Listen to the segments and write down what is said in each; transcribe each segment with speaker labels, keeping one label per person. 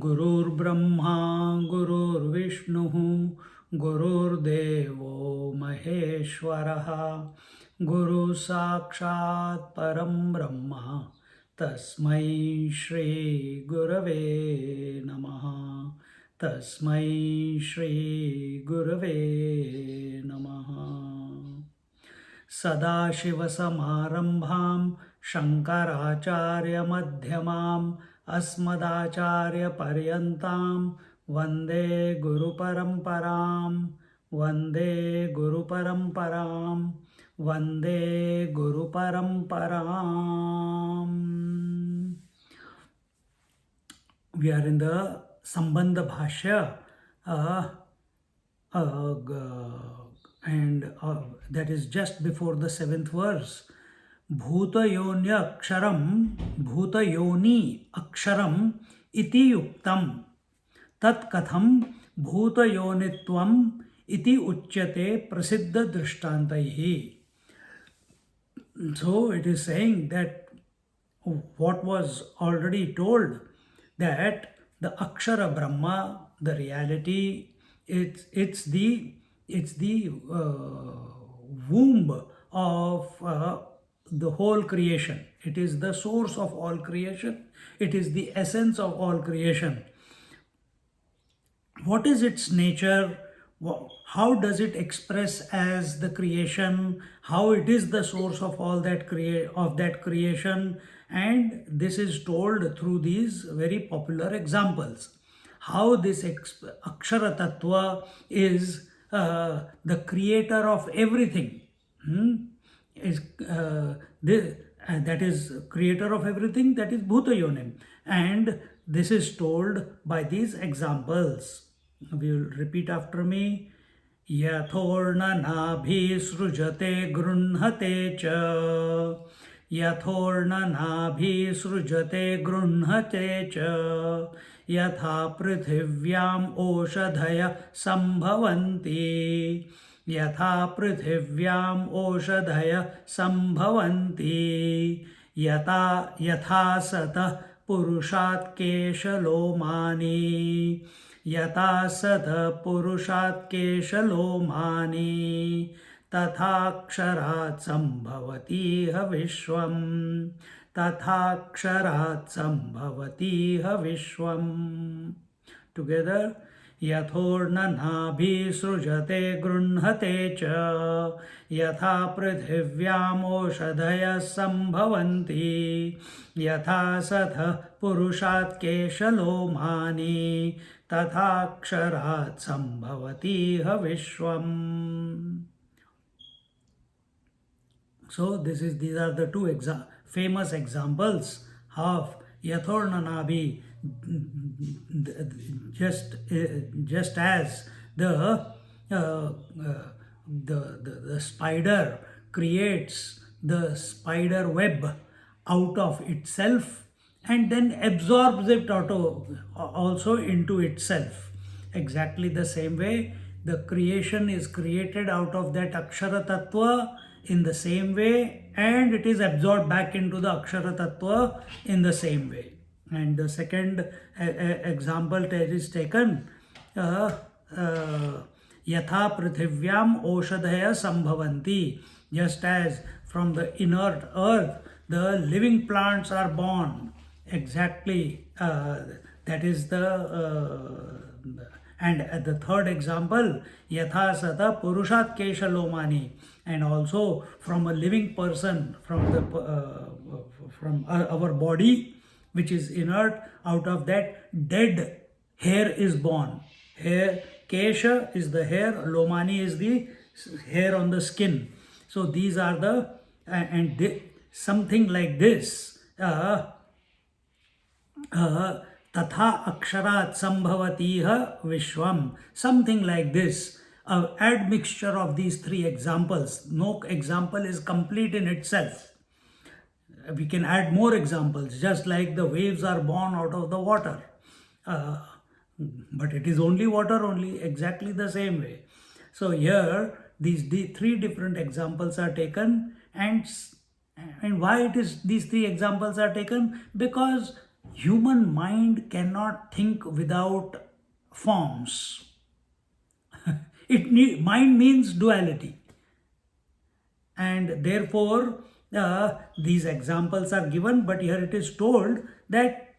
Speaker 1: गुरुर्ब्रह्मा गुरुर्विष्णुः गुरुर्देवो महेश्वरः गुरु साक्षात् परं ब्रह्म तस्मै श्री गुरवे नमः तस्मै श्री गुरवे नमः सदाशिवसमारम्भां शङ्कराचार्यमध्यमाम् अस्मदाचार्यपर्यन्तां वन्दे गुरुपरम्परां वन्दे गुरुपरम्परां वन्दे गुरुपरम्पराम्. We are in the shankarbhashya and that is just before the 7th verse. भूतयोनि अक्षरम इति युक्तम तत्कथम भूतयोनित्वम इति उच्यते प्रसिद्ध दृष्टान्तैः. So it is saying that what was already told, that the Akshara Brahma, the reality, it's the womb of the whole creation. It is the source of all creation. It is the essence of all creation. What is its nature? How does it express as the creation? How it is the source of all that creation? And this is told through these very popular examples. How this Akshara Tattva is the creator of everything. That is creator of everything, that is Bhutayonim. And this is told by these examples. We will repeat after me. Yathorna nabhi srujate grunhate cha Yathorna nabhi srujate grunhate cha Yatha prithivyam oshadhaya sambhavanti यथा पृथिव्याम ओषधय संभवन्ति यथा सतः पुरुषात् केशलोमानि यथा सतः पुरुषात् केशलोमानि तथाक्षरात् संभवतीह विश्वम् तथाक्षरात् संभवतीह विश्वम्. Together. यथोर्ननाभि सृजते गृह्णते च यथा पृथिव्यामोषधयः सम्भवन्ति यथा सतः पुरुषात् केशलोमानि तथाक्षरात् सम्भवतीह विश्वम्. So these are the two famous examples of Yathornanabhi. Just as the spider creates the spider web out of itself and then absorbs it also into itself. Exactly the same way, the creation is created out of that Akshara Tattva in the same way, and it is absorbed back into the Akshara Tattva in the same way. And the second example that is taken, yatha prithivyam oshadhaya sambhavanti, just as from the inert earth the living plants are born. Exactly, that is the and the third example, yatha sata purushat keshalomani, and also from a living person, from our body which is inert, out of that dead hair is born. Hair, kesha is the hair, lomani is the hair on the skin. So these are the something like this Tatha aksharat sambhavatiha vishwam. Something like this. A admixture of these three examples. No example is complete in itself. We can add more examples, just like the waves are born out of the water. Uh, but it is only water, only exactly the same way. So here, the three different examples are taken, and why it is these three examples are taken? Because human mind cannot think without forms. Mind means duality, and therefore these examples are given, but here it is told that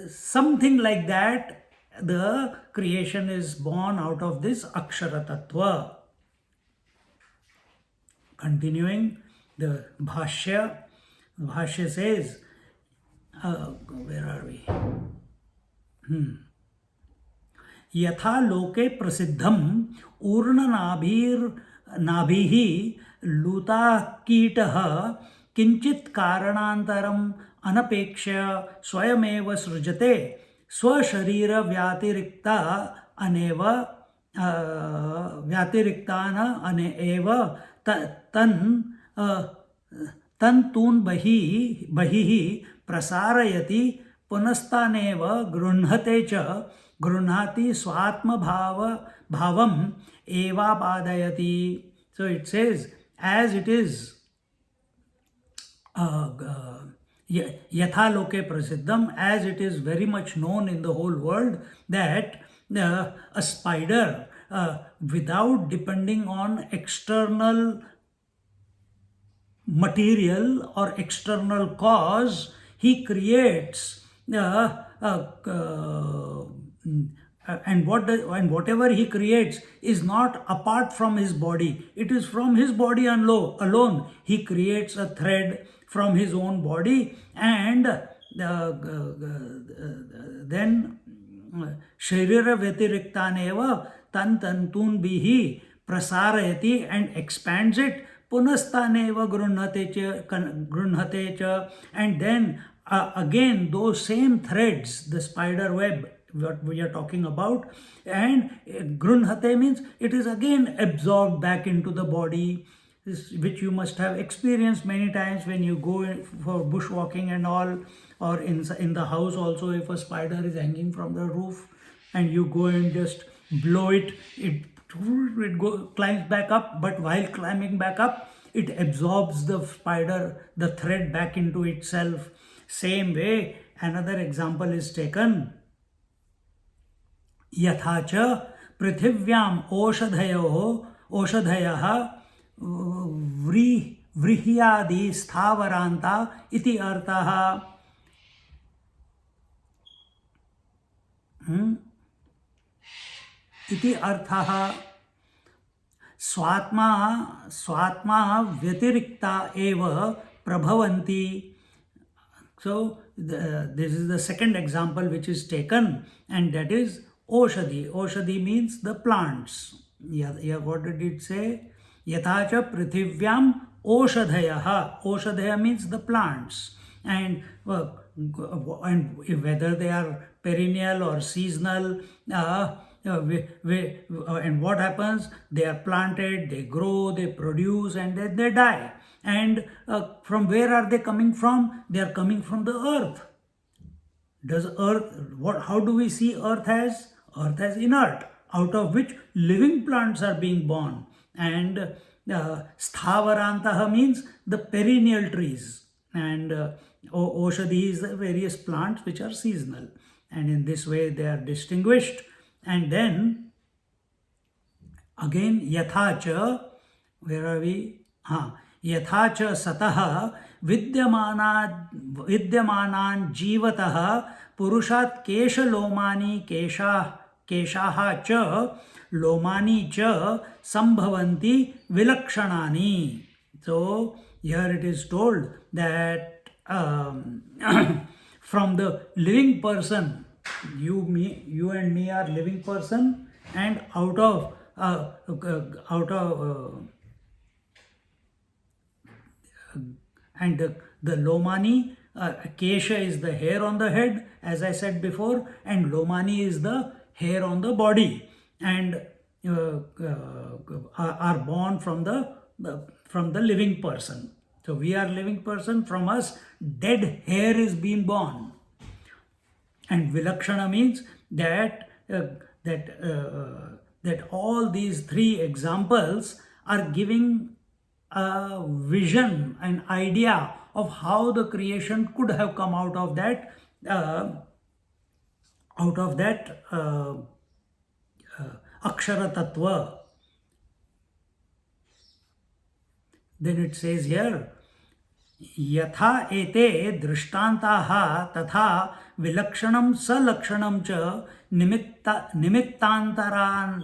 Speaker 1: something like that, the creation is born out of this akshara tattva. Continuing the bhashya says, where are we? यथा लोके प्रसिद्धम ऊर्णनाभिः लूताकीटः किंचित् कारणान्तरम् अनपेक्ष्य स्वयमेव सृजते स्वशरीर व्यतिरिक्ता अनेव व्यतिरिक्तान अनेव तन्तून् बहिः प्रसारयति पुनस्तानेव गृह्णते च गृह्णाति स्वात्मभावम् एवापादयति. So it says, as it is yatha loke prasiddham, as it is very much known in the whole world that a spider, without depending on external material or external cause, he creates and whatever he creates is not apart from his body. It is from his body alone. He creates a thread from his own body, and then sharira vyatiriktaneva tantun bihi prasarayati, and expands it, punastaneva grunhate cha, and then again those same threads, the spider web what we are talking about, and grunhate means it is again absorbed back into the body, which you must have experienced many times when you go for bushwalking and all, or in the house also. If a spider is hanging from the roof and you go and just blow it, it climbs back up, but while climbing back up, it absorbs the thread back into itself. Same way, another example is taken. यथा च पृथिव्याम ओषधयः व्रीह्यादि स्थावरान्ता इति अर्थः. इति अर्थः. स्वात्मा व्यतिरिक्ता एव प्रभवन्ति. So this is the second example which is taken, and that is Oshadhi. Oshadhi means the plants. Yeah, what did it say? Yathacha prithivyam oshadhayaha. Oshadhaya means the plants. And whether they are perennial or seasonal, and what happens? They are planted, they grow, they produce, and then they die. And from where are they coming from? They are coming from the earth. How do we see earth as? Earth as inert, out of which living plants are being born. And sthavarantaha means the perennial trees, and oshadhi is the various plants which are seasonal, and in this way they are distinguished. And then again yathacha, where are we? Yathacha sataha vidyamanan jivatah purushat kesha lomani keshaha cha lomani cha sambhavanti vilakshanani. So here it is told that from the living person, you and me are living person, and out of and the lomani Kesha is the hair on the head, as I said before, and Lomani is the hair on the body, and are born from the living person. So we are living person, from us dead hair is being born. And Vilakshana means that all these three examples are giving a vision, an idea of how the creation could have come out of that Akshara Tattva. Then it says here, यथा एते दृष्टान्ताः तथा विलक्षणं सलक्षणं च निमित्तान्तरान्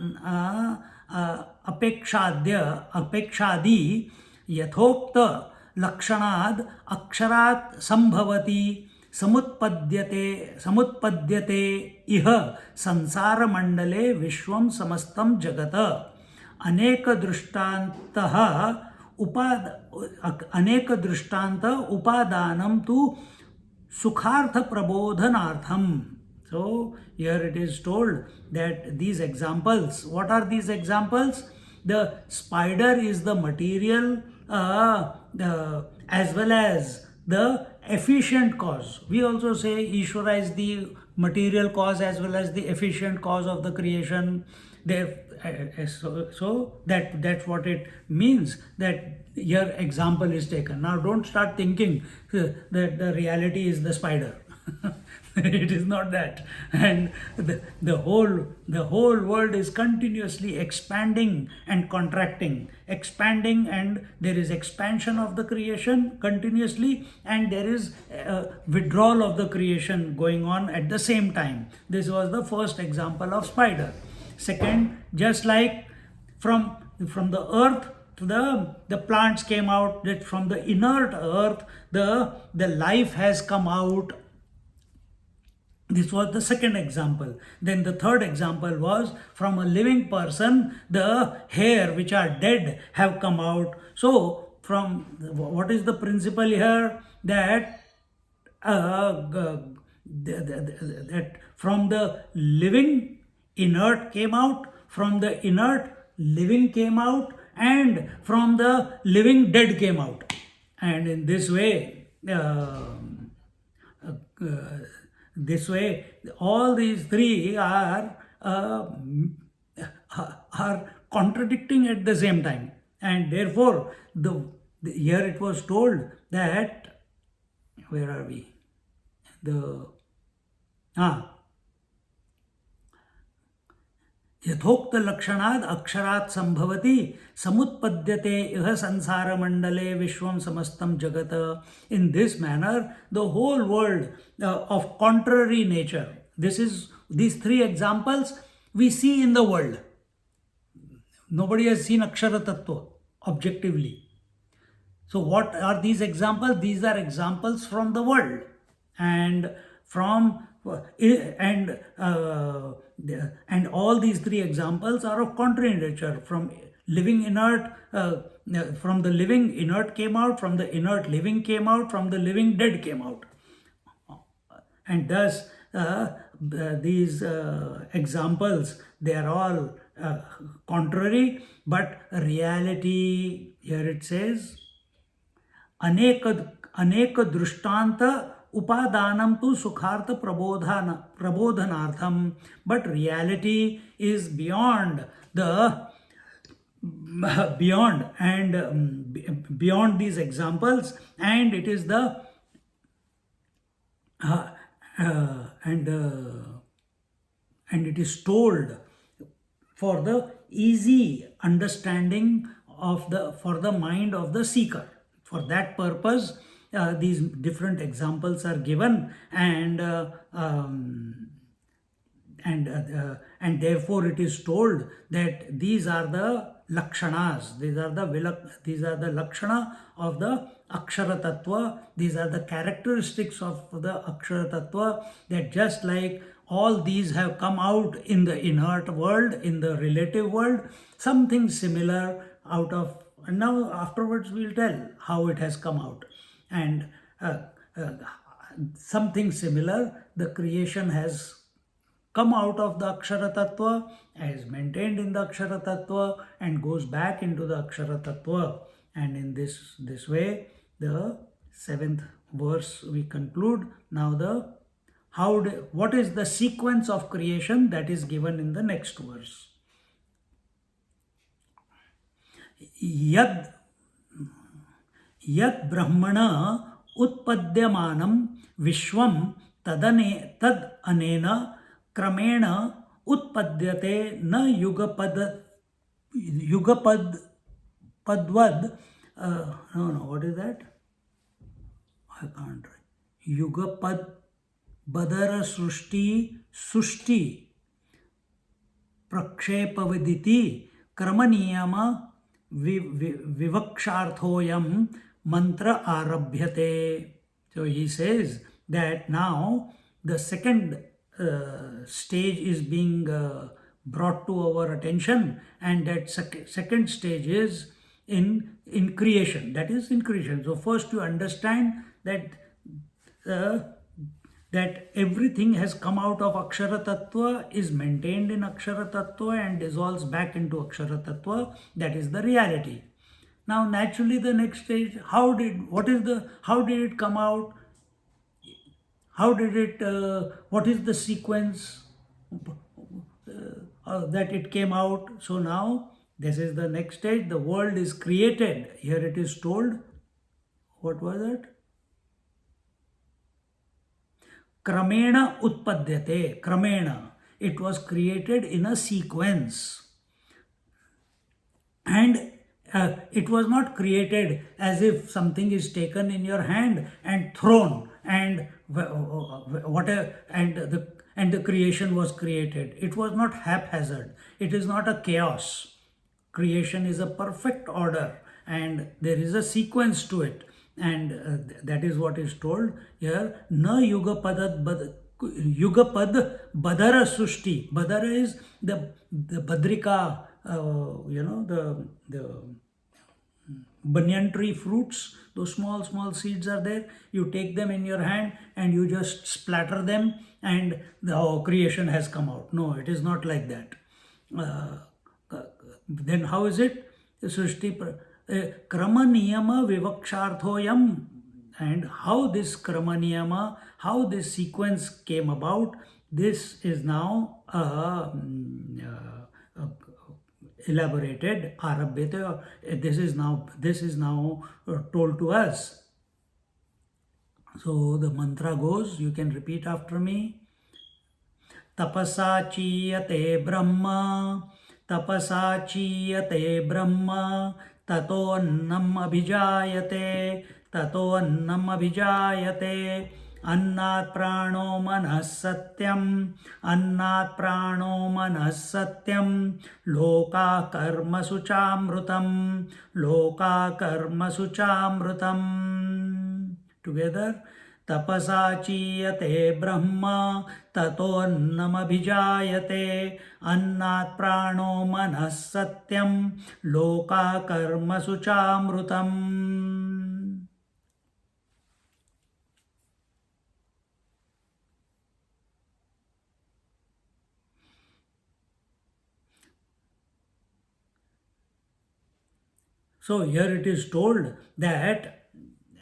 Speaker 1: अपेक्षादि यथोक्त लक्षणाद् अक्षरात् संभवति समुत्पद्यते इह संसारमण्डले विश्वं समस्तं जगत् अनेक दृष्टान्त उपादानं तु सुखार्थ प्रबोधनार्थम. So here it is told that these examples, what are these examples? The spider is the material as well as the efficient cause. We also say Ishvara is the material cause as well as the efficient cause of the creation. So that's what it means, that your example is taken. Now don't start thinking that the reality is the spider. It is not that. And the whole world is continuously expanding and contracting, expanding, and there is expansion of the creation continuously, and there is withdrawal of the creation going on at the same time. This was the first example of spider. Second, just like from the earth, the plants came out, that from the inert earth the life has come out. This was the second example. Then the third example was, from a living person the hair which are dead have come out. So from what is the principle here? That that from the living inert came out, from the inert living came out, and from the living dead came out. And in this way all these three are contradicting at the same time. And therefore here it was told that, where are we, यथोक्त लक्षणाद अक्षरात् संभवति समुत्पद्यते इह संसार मंडले विश्वम समस्तं जगत. In this manner the whole world of contrary nature, these three examples we see in the world. Nobody has seen Akshara Tattva objectively. So what are these examples? These are examples from the world, and all these three examples are of contrary nature. From living inert, from the living inert came out, from the inert living came out, from the living dead came out. And thus these examples, they are all contrary, but reality, here it says, अनेक दृष्टांत upadanam tu sukhartha prabodhanartham. But reality is beyond these examples, and it is and it is told for the easy understanding for the mind of the seeker. For that purpose these different examples are given, and therefore it is told that these are the lakshanas, these are the lakshana of the Akshara Tattva, these are the characteristics of the Akshara Tattva, that just like all these have come out in the inert world, in the relative world, something similar out of, and now afterwards we'll tell how it has come out. And something similar. The creation has come out of the Akshara Tattva, is maintained in the Akshara Tattva, and goes back into the Akshara Tattva. And in this way, the seventh verse we conclude. Now what is the sequence of creation that is given in the next verse? Yad Yad Brahmana Utpadyamanam Vishwam tad anena Kramena Utpadyate na yugapad padvad. No, what is that? I can't write. Yugapad badara sushti prakshepaviditi kramaniyama vivaksharthoyam mantra arabhyate. So he says that now the second stage is being brought to our attention, and that second stage is in creation. That is in creation. So first you understand that that everything has come out of Akshara Tattva, is maintained in Akshara Tattva, and dissolves back into Akshara Tattva. That is the reality. Now naturally the next stage, how did it come out? What is the sequence that it came out? So now this is the next stage. The world is created. Here it is told. What was it? Kramena utpadyate. Kramena. It was created in a sequence. And it was not created as if something is taken in your hand and thrown, and whatever, and the creation was created. It was not haphazard. It is not a chaos. Creation is a perfect order, and there is a sequence to it, and that is what is told here. Na yugapad badara sushti. Badara is the badrika, the banyan tree fruits. Those small seeds are there. You take them in your hand and you just splatter them, and the creation has come out. No, it is not like that. Then how is it? Srishti krama niyama vivaksharthoyam. And how this krama niyama, how this sequence came about, this is now elaborated, arabhyate. This is now told to us. So the mantra goes, you can repeat after me. Tapasa chiyate brahma, tapasa chiyate brahma, tato annam abhijayate, tato annam abhijayate. Annat prano manah satyam, annat prano manah satyam, loka karma suchamrutam, loka karma suchamrutam. Together. Tapasa chiyate brahma, tato annam abhijayate, annat prano manah satyam, loka karma suchamrutam. So here it is told that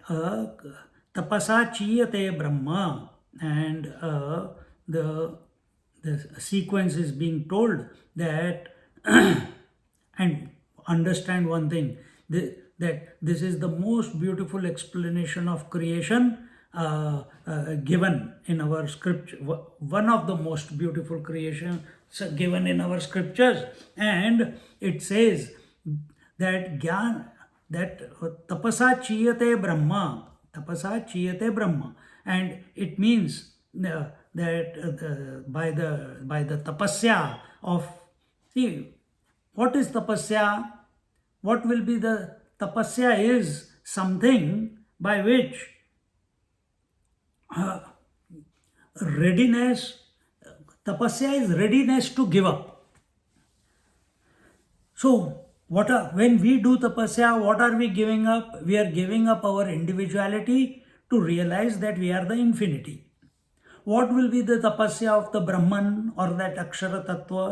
Speaker 1: tapasa chiyate brahma, and the sequence is being told that and understand one thing, that this is the most beautiful explanation of creation given in our scripture, one of the most beautiful creations given in our scriptures. And it says that gyan, that tapasa chiyate brahma, and it means that by the tapasya of, see, what is tapasya? What will be the tapasya? Is something by which readiness, tapasya is readiness to give up. So when we do tapasya, what are we giving up? We are giving up our individuality to realize that we are the infinity. What will be the tapasya of the Brahman or that Akshara Tattva?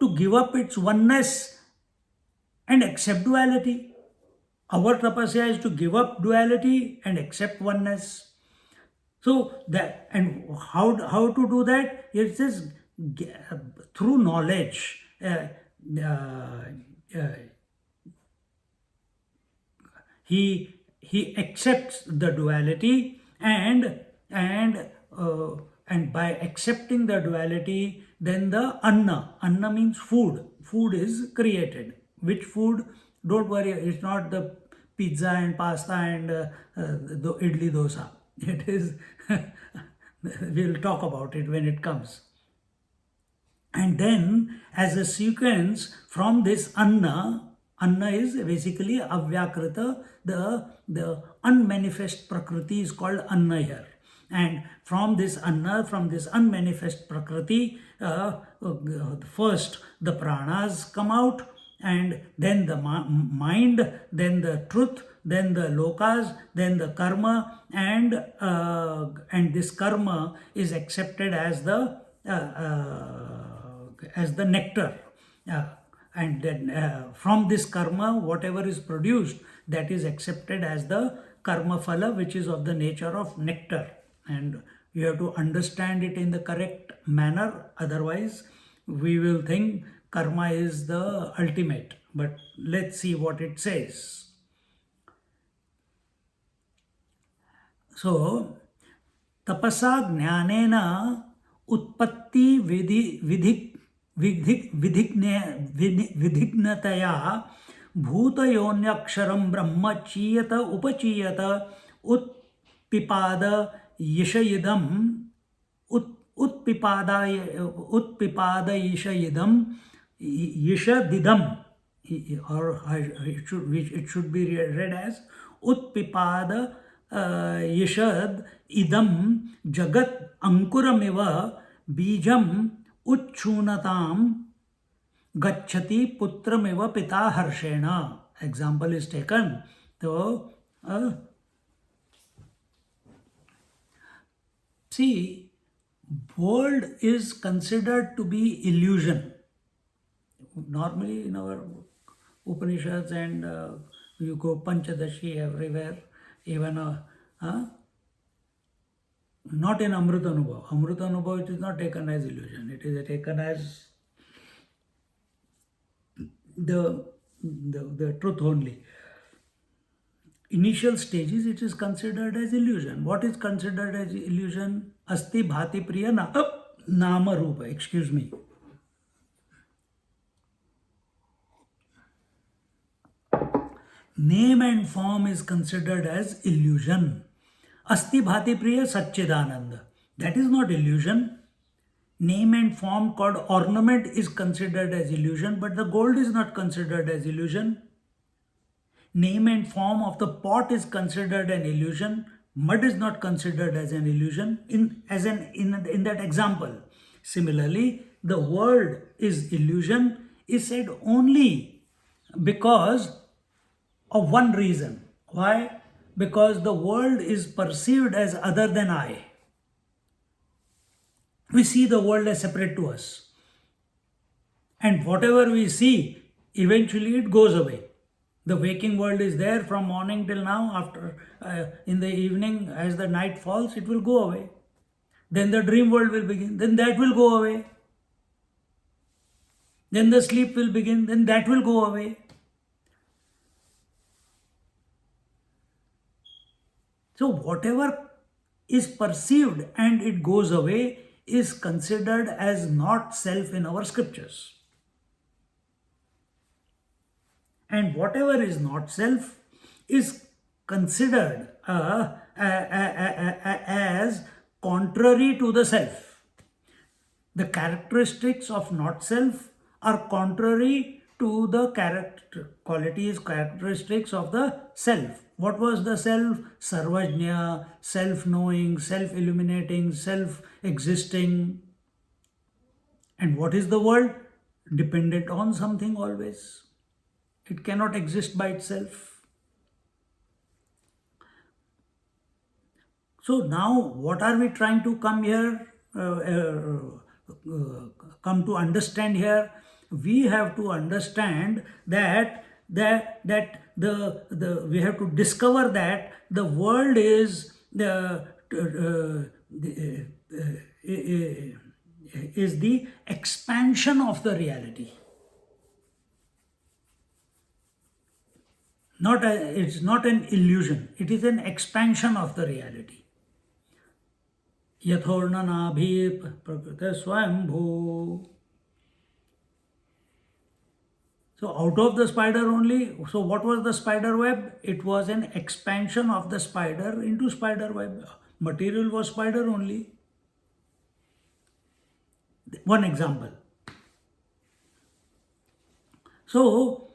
Speaker 1: To give up its oneness and accept duality. Our tapasya is to give up duality and accept oneness. So that, and how to do that? It is through knowledge. Uh, uh, he accepts the duality, and by accepting the duality, then the anna means food is created. Which food? Don't worry, it's not the pizza and pasta and the idli dosa. It is we'll talk about it when it comes. And then, as a sequence from this anna is basically avyakrita, the unmanifest prakriti is called anna here. And from this anna, from this unmanifest prakriti, first the pranas come out, and then the mind, then the truth, then the lokas, then the karma, and this karma is accepted as the nectar. And then from this karma, whatever is produced, that is accepted as the karma phala, which is of the nature of nectar. And you have to understand it in the correct manner, otherwise we will think karma is the ultimate. But let's see what it says. So, tapasa jnanena उत्पत्ति विधिघ्नतया भूतयोन्यक्षरं ब्रह्म चीयत उपचीयत उत्पिपाद यशयिदम उत्पिपाद यशयिदम यशदिदम, or it should be read as उत्पिपाद यशद idam jagat ankuramiva bijam uchchunatam gacchati putramiva pita harshena. Example is taken. So, see, world is considered to be illusion. Normally in our Upanishads and you go Panchadashi everywhere, even not in Amrutanubhav. Amrutanubhav, it is not taken as illusion. It is taken as the truth only. Initial stages, it is considered as illusion. What is considered as illusion? Asti bhati priya nama rupa. Excuse me. Name and form is considered as illusion. Asti bhati priya Satchidananda. That is not illusion. Name and form called ornament is considered as illusion, but the gold is not considered as illusion. Name and form of the pot is considered an illusion. Mud is not considered as an illusion in that example. Similarly, the world is illusion is said only because of one reason. Why? Because the world is perceived as other than I. We see the world as separate to us. And whatever we see, eventually it goes away. The waking world is there from morning till now. After in the evening, as the night falls, it will go away. Then the dream world will begin. Then that will go away. Then the sleep will begin. Then that will go away. So whatever is perceived and it goes away is considered as not self in our scriptures. And whatever is not self is considered as contrary to the self. The characteristics of not self are contrary to the characteristics of the self. What was the self? Sarvajna, self-knowing, self-illuminating, self-existing. And what is the world? Dependent on something always. It cannot exist by itself. So now what are we trying to come here, come to understand here? We have to understand that the we have to discover that the world is the expansion of the reality. It's not an illusion. It is an expansion of the reality. यथोर्णनाभि प्रकृत स्वयंभू. So out of the spider only, so what was the spider web? It was an expansion of the spider into spider web. Material was spider only. One example. So,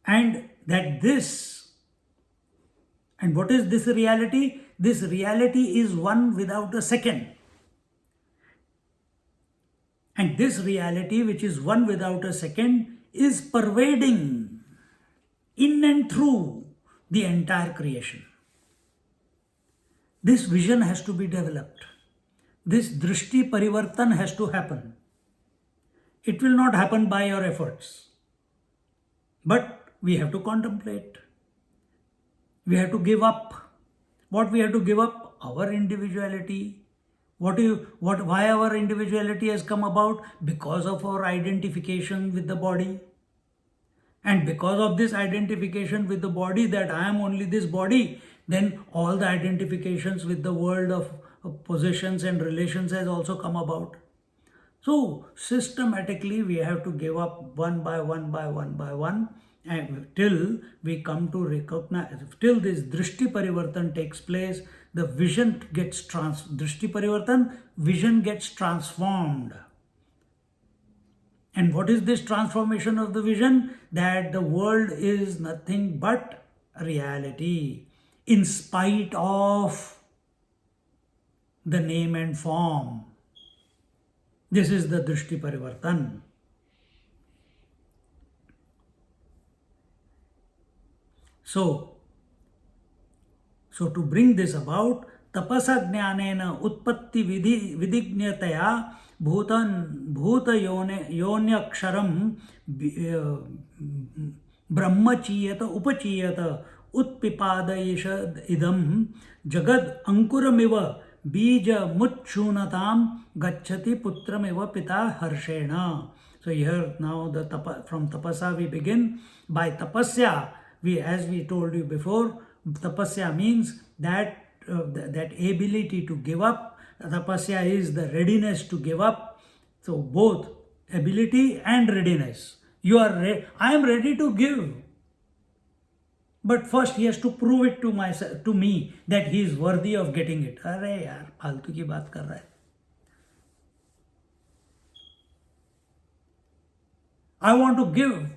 Speaker 1: and that this, and what is this reality? This reality is one without a second. And this reality, which is one without a second, is pervading in and through the entire creation. This vision has to be developed. This drishti parivartan has to happen. It will not happen by your efforts. But we have to contemplate. We have to give up. What we have to give up? Our individuality. Why our individuality has come about? Because of our identification with the body. And because of this identification with the body, that I am only this body, then all the identifications with the world of possessions and relations has also come about. So systematically we have to give up one by one, and till we come to recognize, till this drishti parivartan takes place, the vision gets drishti parivartan, vision gets transformed. And what is this transformation of the vision? That the world is nothing but reality, in spite of the name and form. This is the drishti parivartan. So to bring this about, tapasa jnanena utpatti vidignataya bhuta yonyaksharam brahmachiyata upachiyata utpipadayisha idam jagad ankuramiva bija muchunatam gacchati putramiva pita harshena. So here now from tapasa we begin. By tapasya, as we told you before, tapasya means that ability to give up. Tapasya is the readiness to give up. So both ability and readiness. I am ready to give. But first he has to prove it to me that he is worthy of getting it. अरे यार फालतू की बात कर रहा है. I want to give $1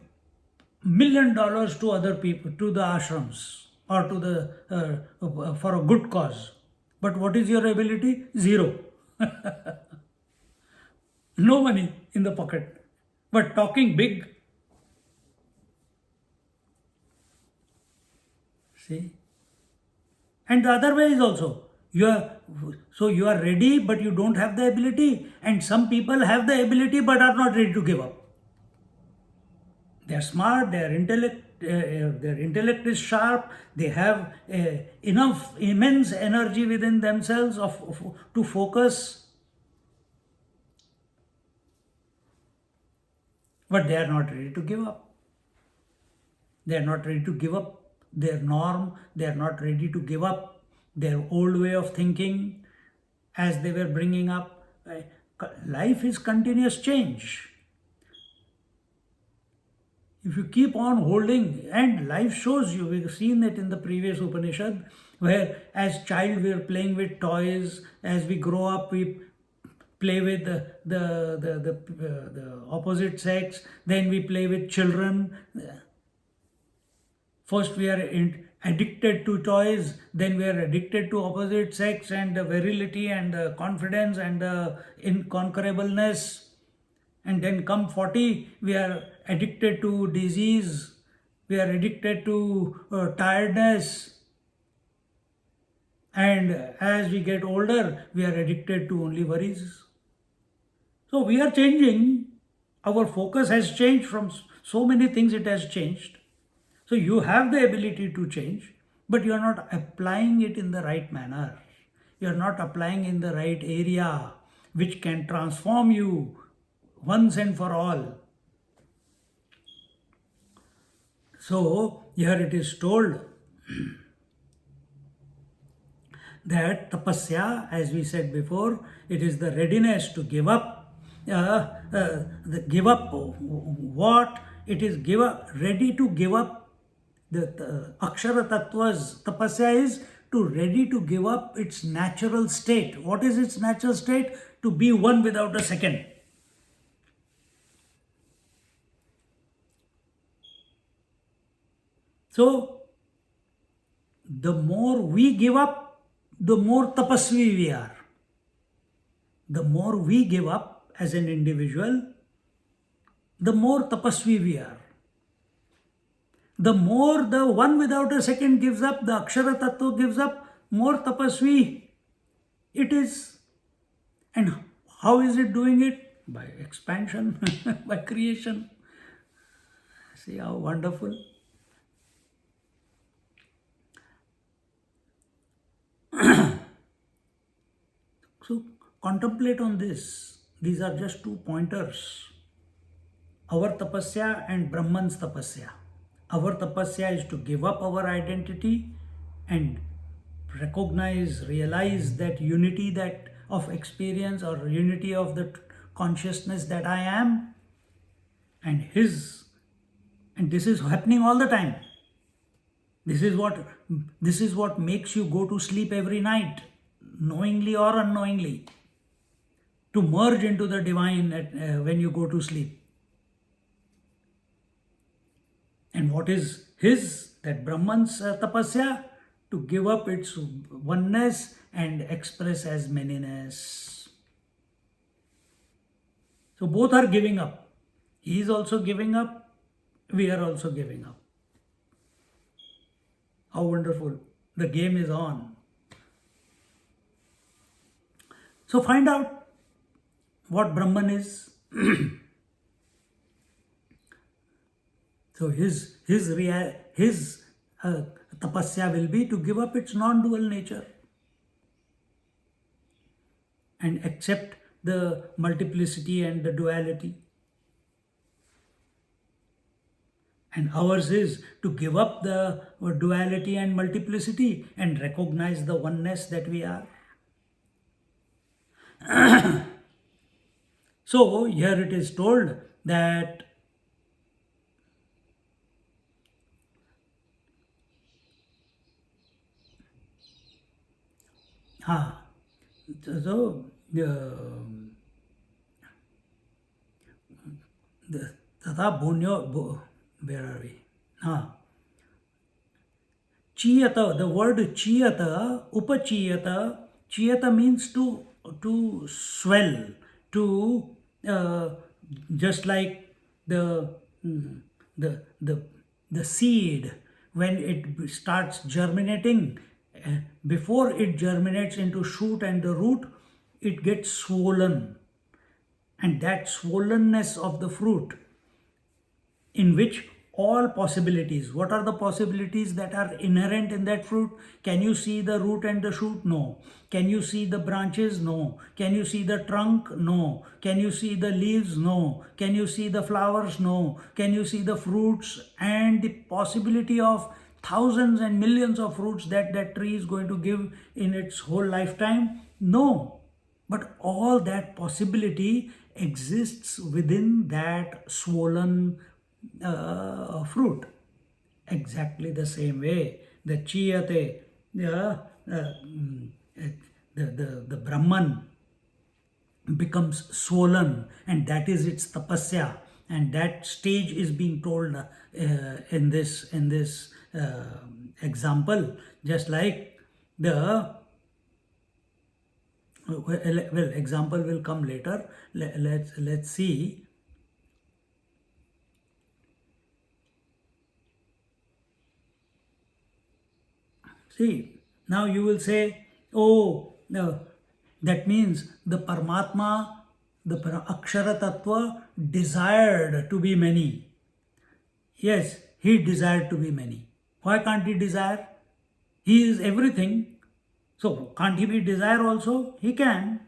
Speaker 1: million to other people, to the ashrams, or to the for a good cause. But what is your ability? Zero. No money in the pocket. But talking big. See? And the other way is also, you are ready but you don't have the ability, and some people have the ability but are not ready to give up. They are smart, their intellect is sharp, they have immense energy within themselves to focus, but they are not ready to give up. They are not ready to give up their norm, they are not ready to give up their old way of thinking as they were bringing up. Life is continuous change. If you keep on holding, and life shows you, we've seen it in the previous Upanishad, where as child we are playing with toys, as we grow up we play with the opposite sex, then we play with children. First we are addicted to toys, then we are addicted to opposite sex and virility and confidence and inconquerableness. And then come 40, we are addicted to disease, we are addicted to tiredness. And as we get older, we are addicted to only worries. So we are changing. Our focus has changed from so many things, it has changed. So you have the ability to change, but you are not applying it in the right manner. You are not applying in the right area which can transform you once and for all. So here it is told that tapasya, as we said before, it is the readiness to give up, give up what it is, give up, ready to give up the akshara tattvas. Tapasya is to ready to give up its natural state. What is its natural state? To be one without a second. So the more we give up, the more tapasvi we are. The more we give up as an individual, the more tapasvi we are. The more the one without a second gives up, the akshara tattva gives up, more tapasvi it is. And how is it doing it? By expansion, by creation. See how wonderful. So contemplate on this. These are just two pointers. Our tapasya and Brahman's tapasya. Our tapasya is to give up our identity and recognize, realize that unity that of experience or unity of the consciousness that I am and his, and this is happening all the time. This is what makes you go to sleep every night, knowingly or unknowingly, to merge into the divine when you go to sleep. And what is his, that Brahman's tapasya? To give up its oneness and express as manyness. So both are giving up. He is also giving up. We are also giving up. How wonderful. The game is on. So find out what Brahman is. So his tapasya will be to give up its non-dual nature and accept the multiplicity and the duality. And ours is to give up the duality and multiplicity and recognize the oneness that we are. So here it is told that so Tata Bhunyo, where are we? Chiyata, the word chiyata, upachiyata, chiyata means to swell, to just like the seed when it starts germinating, before it germinates into shoot and the root, it gets swollen, and that swollenness of the fruit in which all possibilities, what are the possibilities that are inherent in that fruit? Can you see the root and the shoot? No. Can you see the branches? No. Can you see the trunk? No. Can you see the leaves? No. Can you see the flowers? No. Can you see the fruits and the possibility of thousands and millions of fruits that that tree is going to give in its whole lifetime? No. But all that possibility exists within that swollen fruit. Exactly the same way, the chiyate, the Brahman becomes swollen, and that is its tapasya, and that stage is being told in this example, just like the well, example will come later. Let's see. See, now you will say, Oh, no. That means the Paramatma, the Akshara Tattva desired to be many. Yes, he desired to be many. Why can't he desire? He is everything. So can't he be desire also? He can.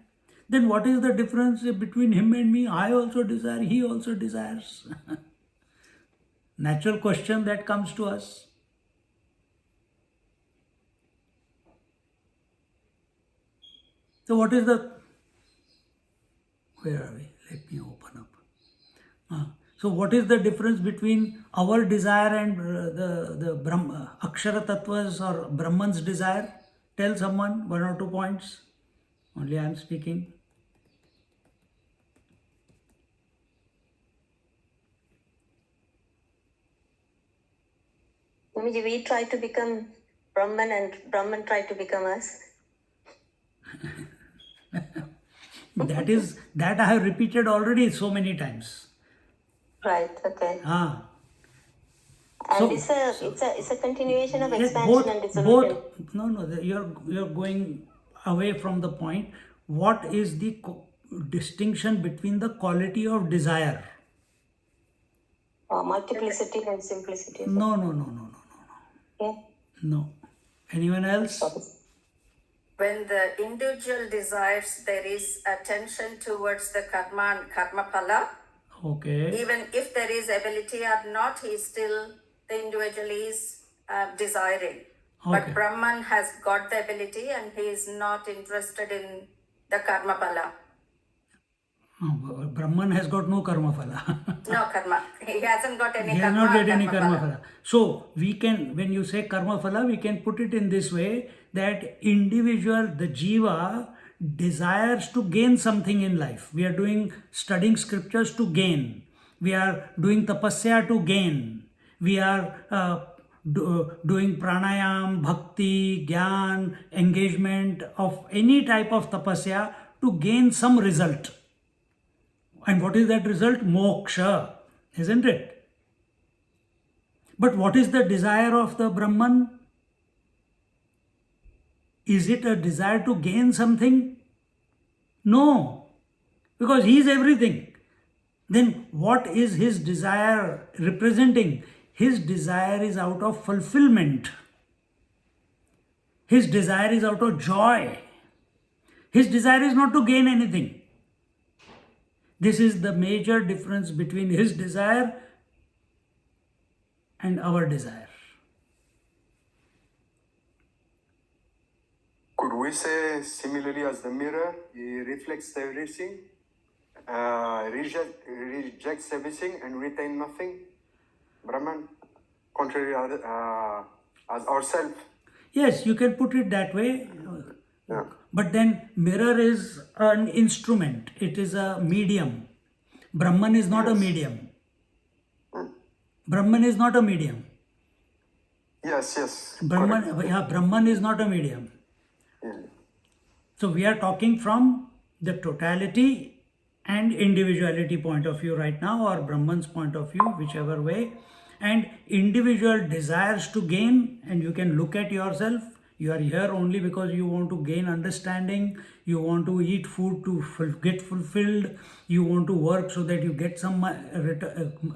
Speaker 1: Then what is the difference between him and me? I also desire, he also desires. Natural question that comes to us. So what is the, where are we? Let me open up. So what is the difference between our desire and the Brahma, Akshara Tattvas or Brahman's desire? Tell someone 1 or 2 points. Only I am speaking.
Speaker 2: Swamiji, we try to become Brahman and Brahman try to become us.
Speaker 1: That I have repeated already so many times.
Speaker 2: Right, okay.
Speaker 1: Ah.
Speaker 2: And it's a continuation of expansion and dissolution.
Speaker 1: You're going away from the point. What is the distinction between the quality of desire?
Speaker 2: Multiplicity and simplicity.
Speaker 1: No.
Speaker 2: Yeah.
Speaker 1: No. Anyone else?
Speaker 3: When the individual desires, there is attention towards the karma and karma phala.
Speaker 1: Okay.
Speaker 3: Even if there is ability or not, the individual is desiring.
Speaker 1: Okay.
Speaker 3: But Brahman has got the ability and he is not interested in the karma phala.
Speaker 1: Brahman has got no karma phala.
Speaker 3: No karma. He hasn't got any
Speaker 1: He has
Speaker 3: karma.
Speaker 1: not got any karma
Speaker 3: phala.
Speaker 1: phala. So we can, when you say karma phala, we can put it in this way that individual, the jiva, desires to gain something in life. We are studying scriptures to gain. We are doing tapasya to gain. We are doing pranayam, bhakti, gyan, engagement of any type of tapasya to gain some result. And what is that result? Moksha, isn't it? But what is the desire of the Brahman? Is it a desire to gain something? No, because he is everything. Then what is his desire representing? His desire is out of fulfillment. His desire is out of joy. His desire is not to gain anything. This is the major difference between his desire and our desire.
Speaker 4: Could we say similarly as the mirror, he reflects everything, rejects everything and retain nothing? Brahman, contrary as ourselves.
Speaker 1: Yes, you can put it that way.
Speaker 4: Yeah.
Speaker 1: But then mirror is an instrument. It is a medium. Brahman is not a medium. Brahman is not a medium.
Speaker 4: Yes.
Speaker 1: Brahman is not a medium.
Speaker 4: Yeah.
Speaker 1: So we are talking from the totality and individuality point of view right now, or Brahman's point of view, whichever way. And individual desires to gain, and you can look at yourself. You are here only because you want to gain understanding, you want to eat food to get fulfilled, you want to work so that you get some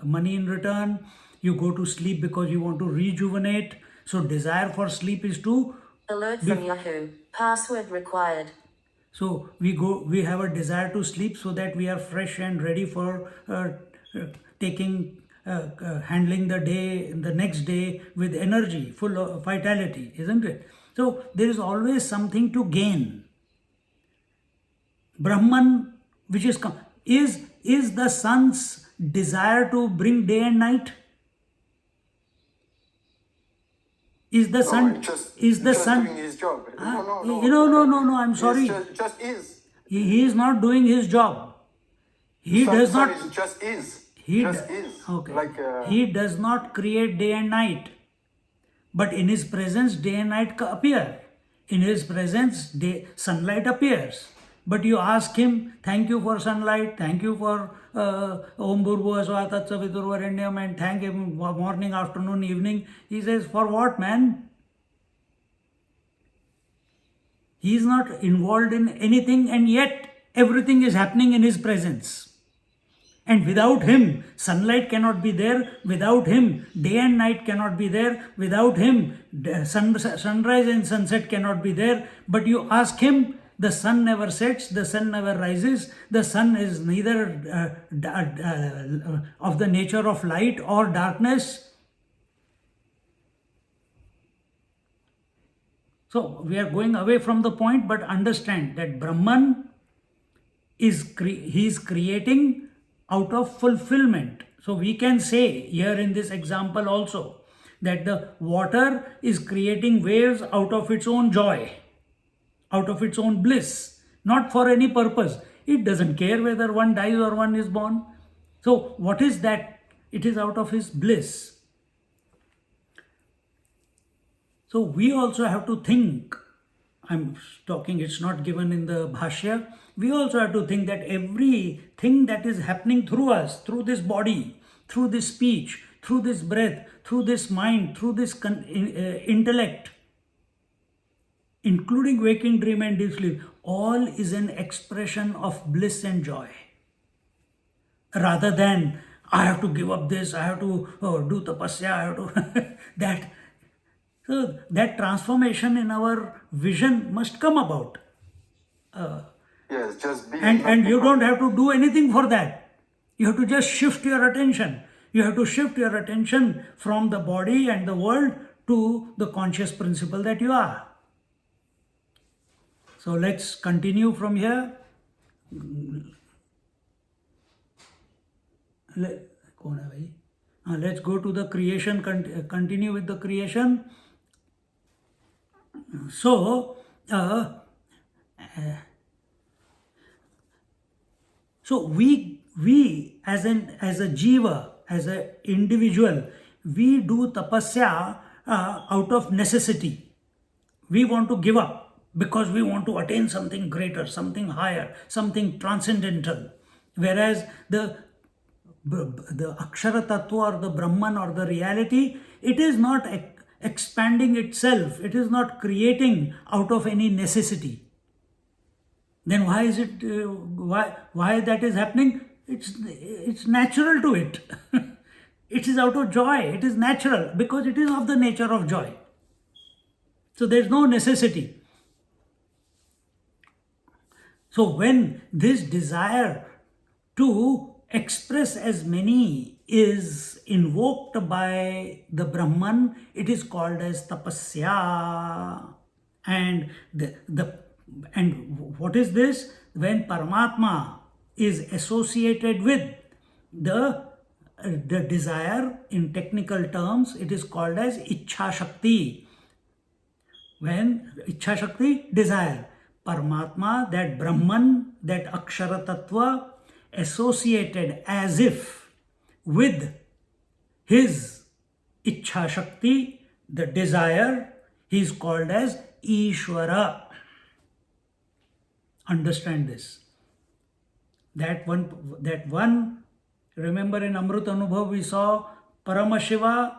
Speaker 1: money in return, you go to sleep because you want to rejuvenate. So desire for sleep is to...
Speaker 2: Alert from Yahoo. Password required.
Speaker 1: So we have a desire to sleep so that we are fresh and ready for handling the day, the next day with energy, full of vitality, isn't it? So there is always something to gain. Brahman, which is the sun's desire to bring day and night? Is the sun
Speaker 4: doing his job?
Speaker 1: No, I'm sorry.
Speaker 4: Just is.
Speaker 1: He is not doing his job. He does not.
Speaker 4: Just is.
Speaker 1: Okay.
Speaker 4: Like,
Speaker 1: he does not create day and night. But in his presence, day and night appear. In his presence, sunlight appears. But you ask him, thank you for sunlight, thank you for Om Bhurbhuva Swaha Tat Saviturvarenyam, and thank him morning, afternoon, evening. He says, for what, man? He is not involved in anything, and yet everything is happening in his presence. And without him, sunlight cannot be there. Without him, day and night cannot be there. Without him, sunrise and sunset cannot be there. But you ask him, the sun never sets, the sun never rises. The sun is neither of the nature of light or darkness. So we are going away from the point, but understand that Brahman is creating out of fulfillment. So we can say here in this example also that the water is creating waves out of its own joy, out of its own bliss, not for any purpose. It doesn't care whether one dies or one is born. So what is that? It is out of his bliss. So we also have to think, I'm talking, it's not given in the Bhashya, we also have to think that everything that is happening through us, through this body, through this speech, through this breath, through this mind, through this intellect, including waking, dream and deep sleep, all is an expression of bliss and joy. Rather than, I have to give up this, I have to do tapasya, I have to, that. So that transformation in our vision must come about.
Speaker 4: Yes, just be.
Speaker 1: And you don't have to do anything for that. You have to just shift your attention. You have to shift your attention from the body and the world to the conscious principle that you are. So let's continue from here. Let's go to the creation, continue with the creation. So we as a jiva, as an individual, we do tapasya out of necessity. We want to give up because we want to attain something greater, something higher, something transcendental. Whereas the Akshara Tattva or the Brahman or the reality, it is not expanding itself, it is not creating out of any necessity. Then why is it, why that is happening? It's natural to it. It is out of joy, it is natural because it is of the nature of joy. So there is no necessity. So when this desire to express as many is invoked by the Brahman, it is called as tapasya. And and what is this? When Paramatma is associated with the desire, in technical terms, it is called as Ichha Shakti. When Ichha Shakti, desire, Paramatma, that Brahman, that Akshara Tattva, associated as if with his Ichha Shakti, the desire, he is called as Ishvara. Understand this. That one, remember in Amrut Anubhav we saw Paramashiva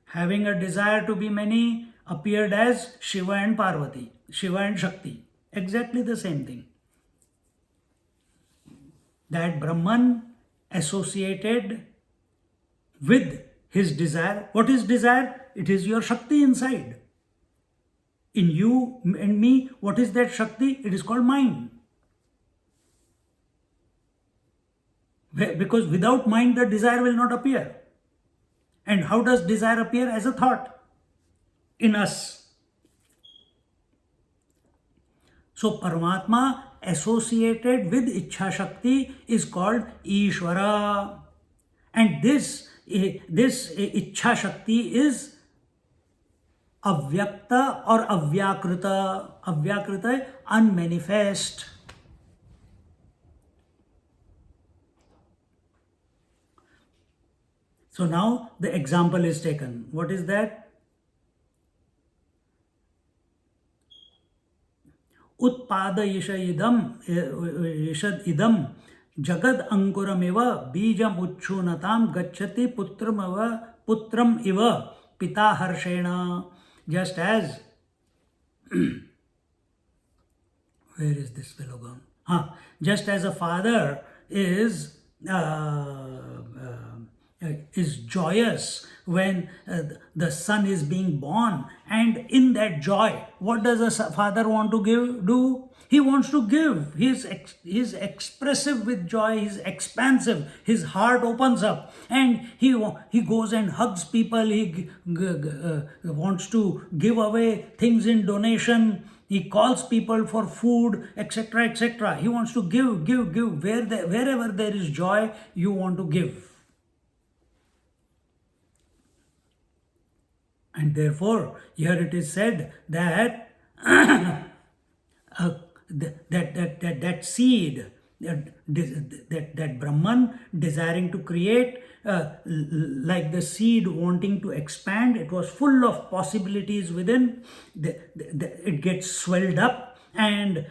Speaker 1: having a desire to be many, appeared as Shiva and Parvati, Shiva and Shakti. Exactly the same thing. That Brahman associated with his desire. What is desire? It is your Shakti inside. In you and me, what is that Shakti? It is called mind. Because without mind, the desire will not appear. And how does desire appear? As a thought in us. So Paramatma associated with Ichha Shakti is called Ishvara. And this Ichha Shakti is Avyakta or Avyakrita. Avyakrita, unmanifest. So now the example is taken. What is that? Utpada yishad idam jagad ankurameva bijam uchchunatam gacchati putram iva pita harshena. Just as Where is this fellow gone? Just as a father is joyous when the son is being born, and in that joy, what does a father want to do? He wants to give. He's expressive with joy. He's expansive. His heart opens up, and he goes and hugs people. He wants to give away things in donation. He calls people for food, etc., etc. He wants to give. Wherever there is joy, you want to give. And therefore, here it is said that that seed, that Brahman desiring to create, like the seed wanting to expand, it was full of possibilities within. It gets swelled up, and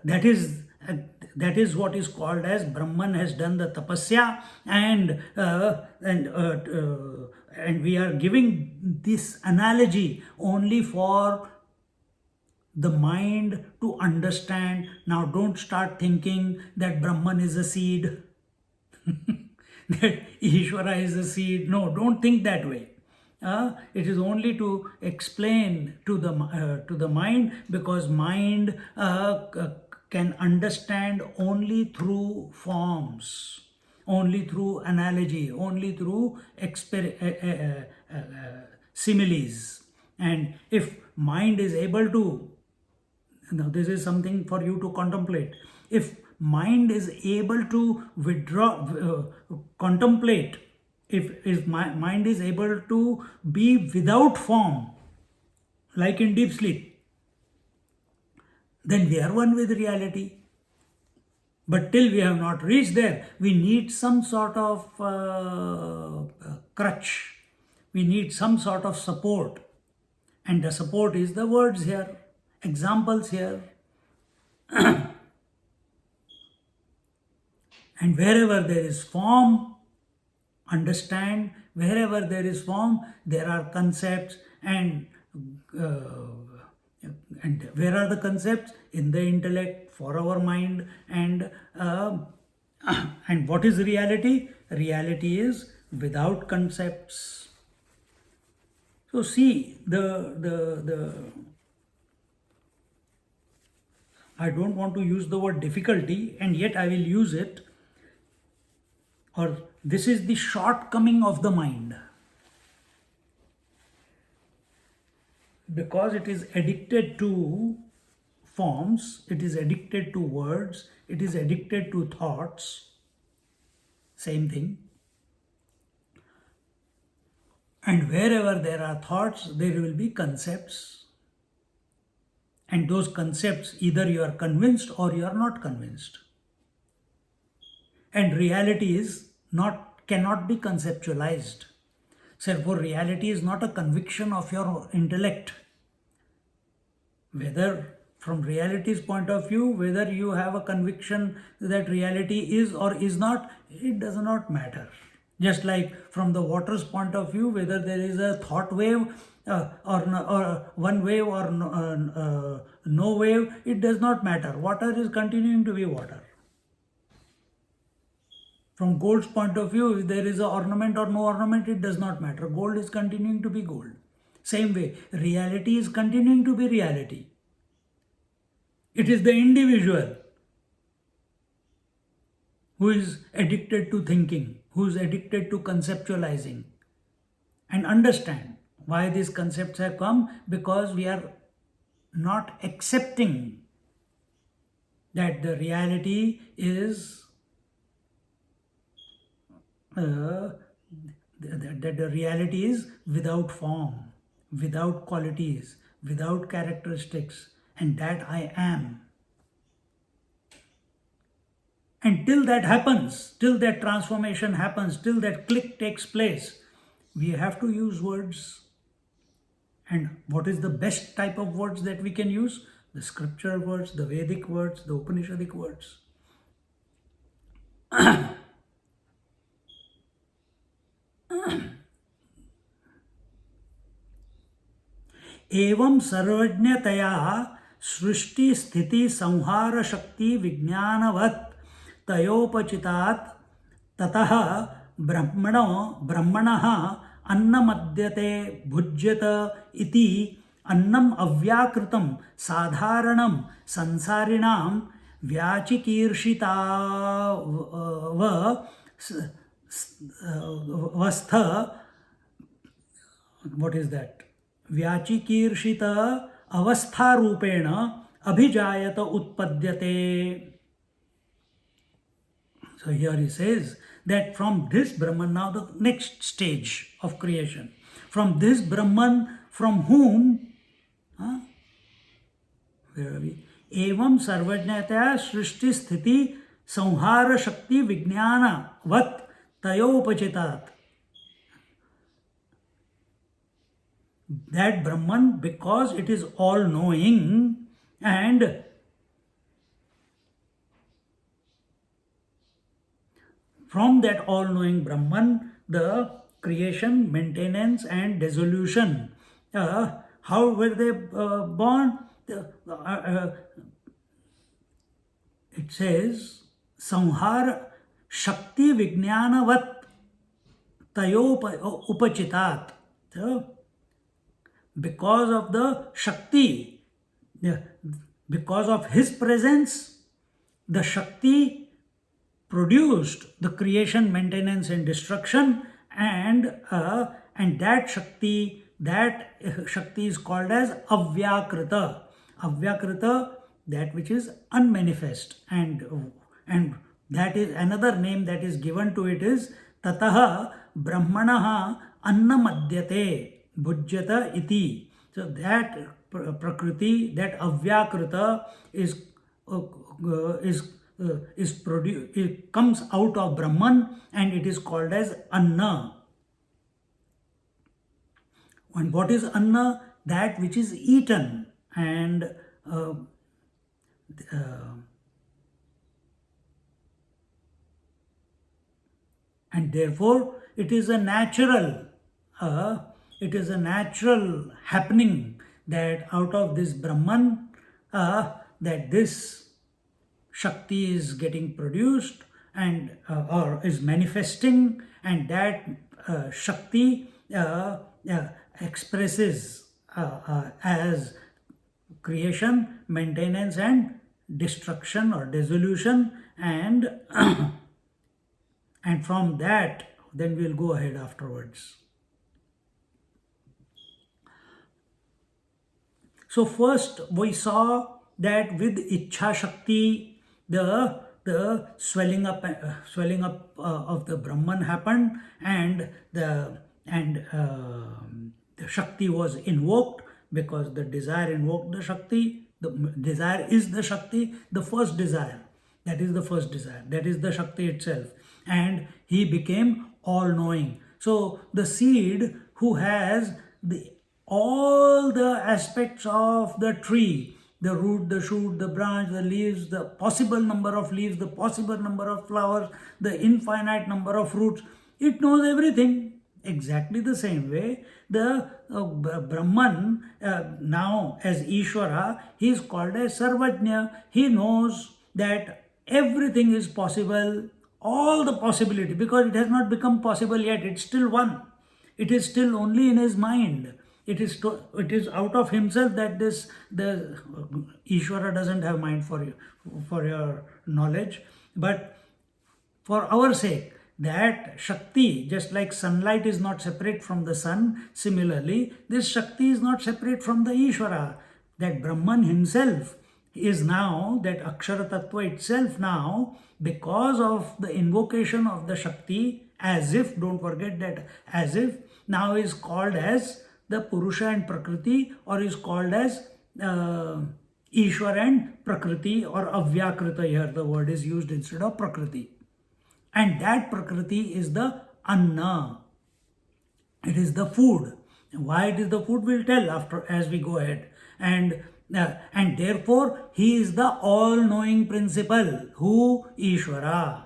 Speaker 1: that is what is called as Brahman has done the tapasya, and we are giving this analogy only for the mind to understand. Now don't start thinking that Brahman is a seed, that Ishvara is a seed. No, don't think that way. It is only to explain to the mind, because mind can understand only through forms, only through analogy, only through similes. And if mind is able to, now this is something for you to contemplate. If mind is able to contemplate, if mind is able to be without form, like in deep sleep, then we are one with reality. But till we have not reached there, we need some sort of crutch. We need some sort of support. And the support is the words here, examples here. And wherever there is form, understand, wherever there is form, there are concepts, and where are the concepts? In the intellect, for our mind. And what is reality? Reality is without concepts. So see, I don't want to use the word difficulty, and yet I will use it. Or this is the shortcoming of the mind, because it is addicted to forms, it is addicted to words, it is addicted to thoughts, same thing. And wherever there are thoughts, there will be concepts. And those concepts, either you are convinced or you are not convinced. And reality cannot be conceptualized. Therefore, reality is not a conviction of your intellect. Whether from reality's point of view, whether you have a conviction that reality is or is not, it does not matter. Just like from the water's point of view, whether there is a thought wave or one wave or no wave, it does not matter. Water is continuing to be water. From gold's point of view, if there is an ornament or no ornament, it does not matter. Gold is continuing to be gold. Same way, reality is continuing to be reality. It is the individual who is addicted to thinking, who is addicted to conceptualizing. And understand why these concepts have come, because we are not accepting that the reality is that the reality is without form, without qualities, without characteristics, and that I am. And till that happens, till that transformation happens, till that click takes place, we have to use words. And what is the best type of words that we can use? The scriptural words, the Vedic words, the Upanishadic words. एवं सर्वज्ञतया सृष्टि स्थिति संहार शक्ति विज्ञानवत् तयोपचितात् ततः ब्रह्मणः अन्नमद्यते भुज्यत इति अन्नम अव्याकृतं साधारणं संसारिणां व्याचिकीर्षितावस्थ what is that व्याचिकीर्षित अवस्थारूपेण अभिजायत उत्पद्यते. So here he says that from this Brahman, now the next stage of creation, from this Brahman from whom where are we? एवं सर्वज्ञतया सृष्टि स्थिति संहार शक्ति विज्ञान वत् तयोपचितात्. That Brahman, because it is all knowing, and from that all knowing Brahman, the creation, maintenance, and dissolution. How were they born? It says, Samhar Shakti Vijnanavat Tayopachitat. So, because of the Shakti, because of his presence, the Shakti produced the creation, maintenance, and destruction, and that Shakti is called as Avyakrita. Avyakrita, that which is unmanifest, and that is another name that is given to it is Tataha Brahmanaha Annamadyate Bhujyata iti. So that Prakriti, that Avyakrita is produced, it comes out of Brahman, and it is called as Anna. And what is Anna? That which is eaten, and therefore it is a natural happening that out of this Brahman that this Shakti is getting produced and or is manifesting, and that Shakti expresses as creation, maintenance, and destruction or dissolution, and and from that then we'll go ahead afterwards. So first we saw that with Ichha Shakti, the swelling up of the Brahman happened, and the Shakti was invoked, because the desire invoked the Shakti. The desire is the Shakti, the first desire. That is the first desire. That is the Shakti itself. And he became all-knowing. So the seed who has all the aspects of the tree, the root, the shoot, the branch, the leaves, the possible number of leaves, the possible number of flowers, the infinite number of fruits, it knows everything. Exactly the same way, the Brahman, now as Ishvara, he is called as Sarvajna. He knows that everything is possible, all the possibility, because it has not become possible yet. It's still one. It is still only in his mind. It is out of himself that the Ishvara doesn't have mind for your knowledge. But for our sake, that Shakti, just like sunlight is not separate from the sun, similarly, this Shakti is not separate from the Ishvara. That Brahman himself is now, that Akshara Tattva itself now, because of the invocation of the Shakti, as if, don't forget that, as if, now is called as the Purusha and Prakriti, or is called as Ishwar and Prakriti, or Avyakrita. Here the word is used instead of Prakriti. And that Prakriti is the Anna. It is the food. Why it is the food we'll tell after as we go ahead. And therefore he is the all-knowing principle. Who? Ishvara.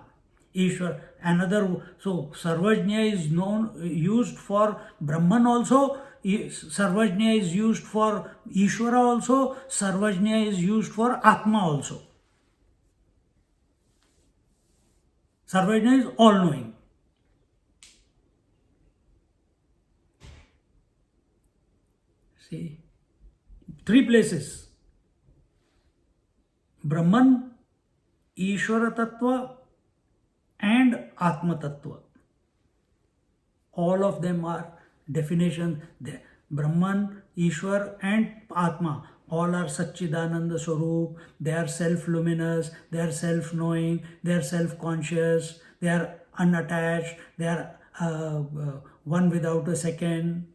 Speaker 1: Ishwar. Another, so Sarvajna is used for Brahman also, Sarvajna is used for Ishwara also, Sarvajna is used for Atma also. Sarvajna is all knowing. See, three places: Brahman, Ishwara Tattva, and Atma Tattva. All of them are definitions. Brahman, Ishwar, and Atma all are Satchidananda Swarup. They are self-luminous, they are self-knowing, they are self-conscious, they are unattached, they are one without a second.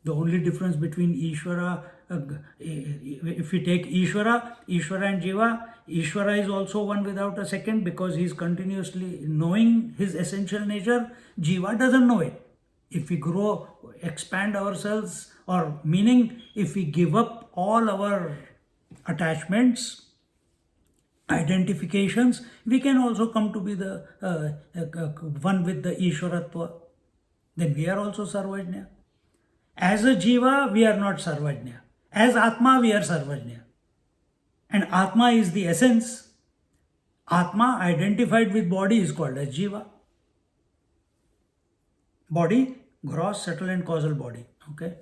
Speaker 1: The only difference between Ishvara, if we take Ishvara and Jiva, Ishvara is also one without a second because he is continuously knowing his essential nature. Jiva doesn't know it. If we grow, expand ourselves, or meaning if we give up all our attachments, identifications, we can also come to be the one with the Ishwaratva. Then we are also Sarvajna. As a Jiva, we are not Sarvajna. As Atma, we are Sarvajna. And Atma is the essence. Atma identified with body is called as Jiva. Body, gross, subtle and causal body. Okay.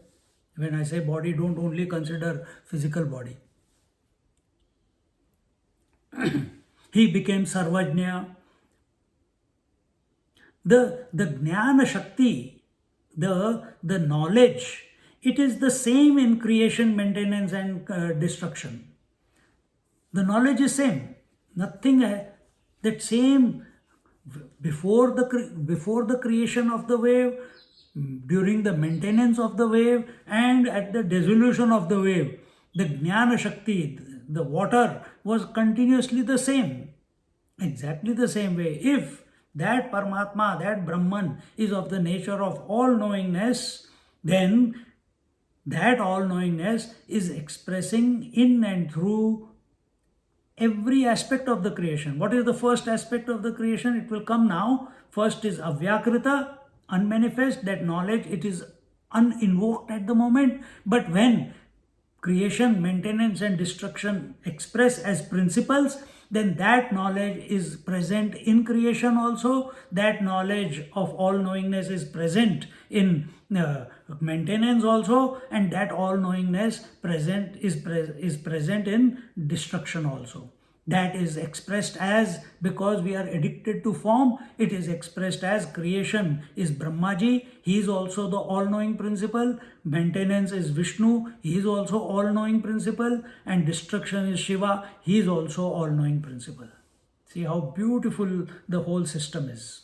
Speaker 1: When I say body, don't only consider physical body. He became Sarvajna. The Jnana Shakti, the knowledge, it is the same in creation, maintenance and destruction. The knowledge is same. Nothing that same before the creation of the wave, during the maintenance of the wave, and at the dissolution of the wave. The Jnana Shakti, the water, was continuously the same. Exactly the same way. If that Paramatma, that Brahman is of the nature of all-knowingness, then that all-knowingness is expressing in and through every aspect of the creation. What is the first aspect of the creation? It will come now. First is Avyakrita, unmanifest, that knowledge, it is uninvoked at the moment. But when creation, maintenance and destruction express as principles, then that knowledge is present in creation also. That knowledge of all-knowingness is present in maintenance also, and that all-knowingness is present in destruction also. That is expressed as, because we are addicted to form, it is expressed as creation is Brahmaji, he is also the all-knowing principle. Maintenance is Vishnu, he is also all-knowing principle. And destruction is Shiva, he is also all-knowing principle. See how beautiful the whole system is.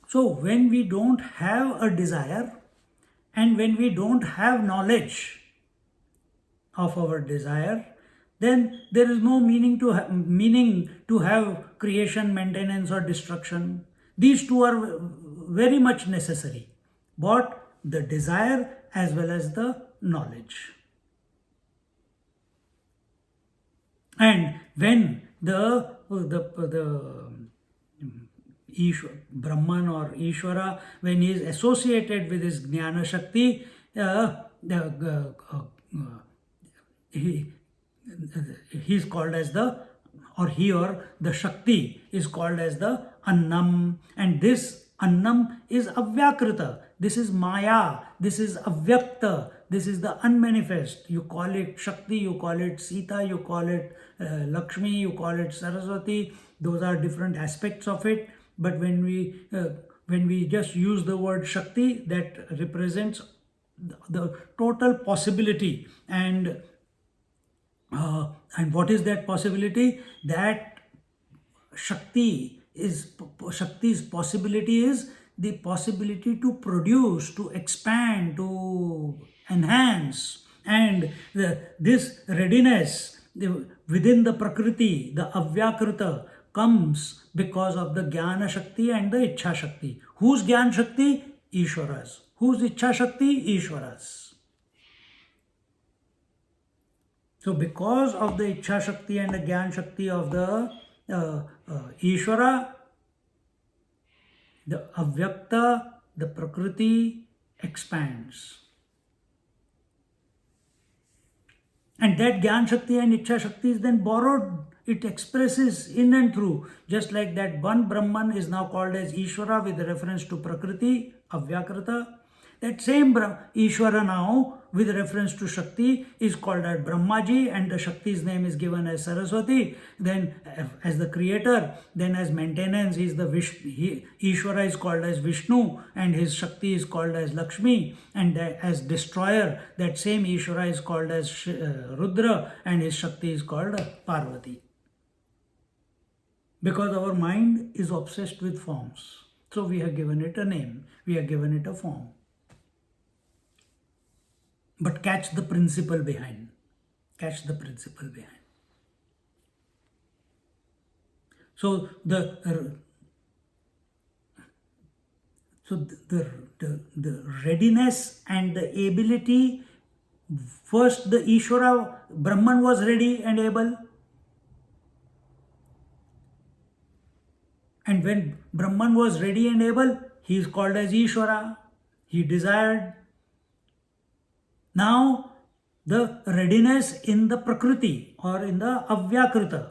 Speaker 1: So when we don't have a desire and when we don't have knowledge of our desire, then there is no meaning to have creation, maintenance or destruction. These two are very much necessary, but the desire as well as the knowledge. And when the Brahman or Ishvara, when he is associated with his Jnana Shakti, he is called as the Shakti is called as the Annam, and this Annam is Avyakrita, this is Maya, this is Avyakta, this is the unmanifest. You call it Shakti, you call it Sita, you call it Lakshmi, you call it Saraswati. Those are different aspects of it. But when we just use the word Shakti, that represents the total possibility. And what is that possibility? That Shakti's possibility is the possibility to produce, to expand, to enhance. And this readiness within the Prakriti, the Avyakrita comes because of the Jnana Shakti and the Ichha Shakti. Whose Jnana Shakti? Ishwara's. Whose Ichha Shakti? Ishwara's. So because of the Ichha Shakti and the Jnana Shakti of the Ishvara, the Avyakta, the Prakriti expands. And that Gyan Shakti and Ichha Shakti is then borrowed. It expresses in and through. Just like that one Brahman is now called as Ishvara with reference to Prakriti, Avyakrita. That same Ishvara now with reference to Shakti is called as Brahmaji, and the Shakti's name is given as Saraswati. Then as the creator, then as maintenance is the Ishvara is called as Vishnu and his Shakti is called as Lakshmi, and as destroyer that same Ishvara is called as Rudra and his Shakti is called Parvati. Because our mind is obsessed with forms. So we have given it a name, we have given it a form. But catch the principle behind. Catch the principle behind. So the readiness and the ability, first the Ishvara, Brahman was ready and able. And when Brahman was ready and able, he is called as Ishvara. He desired. Now, the readiness in the Prakriti or in the Avyakrita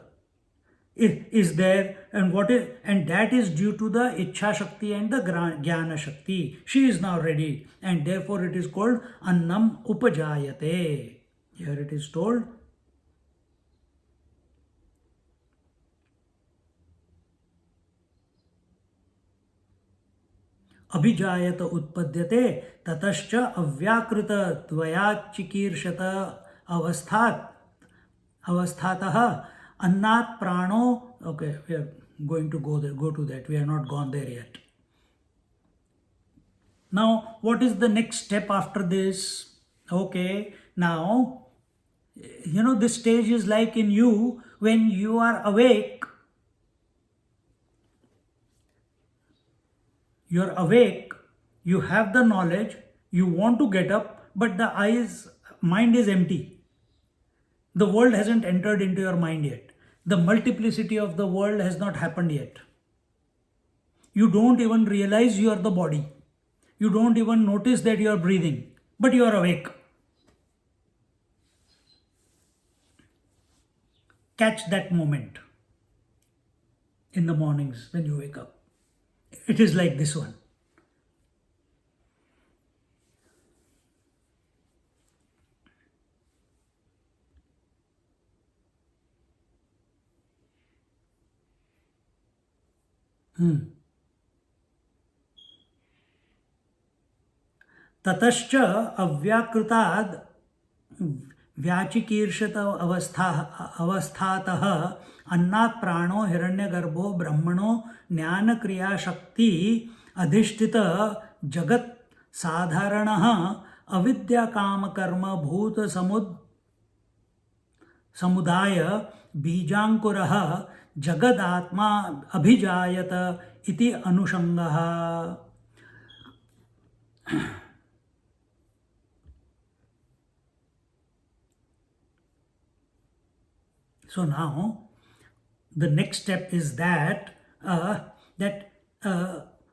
Speaker 1: is there, and that is due to the Ichha Shakti and the Jnana Shakti. She is now ready, and therefore it is called Annam Upajayate. Here it is told, अभिजायत उत्पद्यते ततश्च अव्याकृत द्वयाचिकीर्षत अवस्थातः अन्नात् प्राणो. Okay, we are going to go to that. We have not gone there yet. Now, what is the next step after this? Okay, now, this stage is like in you when you are awake. You're awake, you have the knowledge, you want to get up, but the mind is empty. The world hasn't entered into your mind yet. The multiplicity of the world has not happened yet. You don't even realize you are the body. You don't even notice that you are breathing, but you are awake. Catch that moment in the mornings when you wake up. It is like this one. ततश्च अव्याकृताद् व्याचिकीर्षत अवस्थातः अन्नात् प्राणो हिरण्यगर्भो ब्रह्मणो ज्ञानक्रियाशक्ति अधिष्ठित जगत् साधारणः अविद्याकामकर्म भूत समुदाय बीजांकुरः जगदात्मा अभिजायत इति अनुषंगः. So now, the next step is that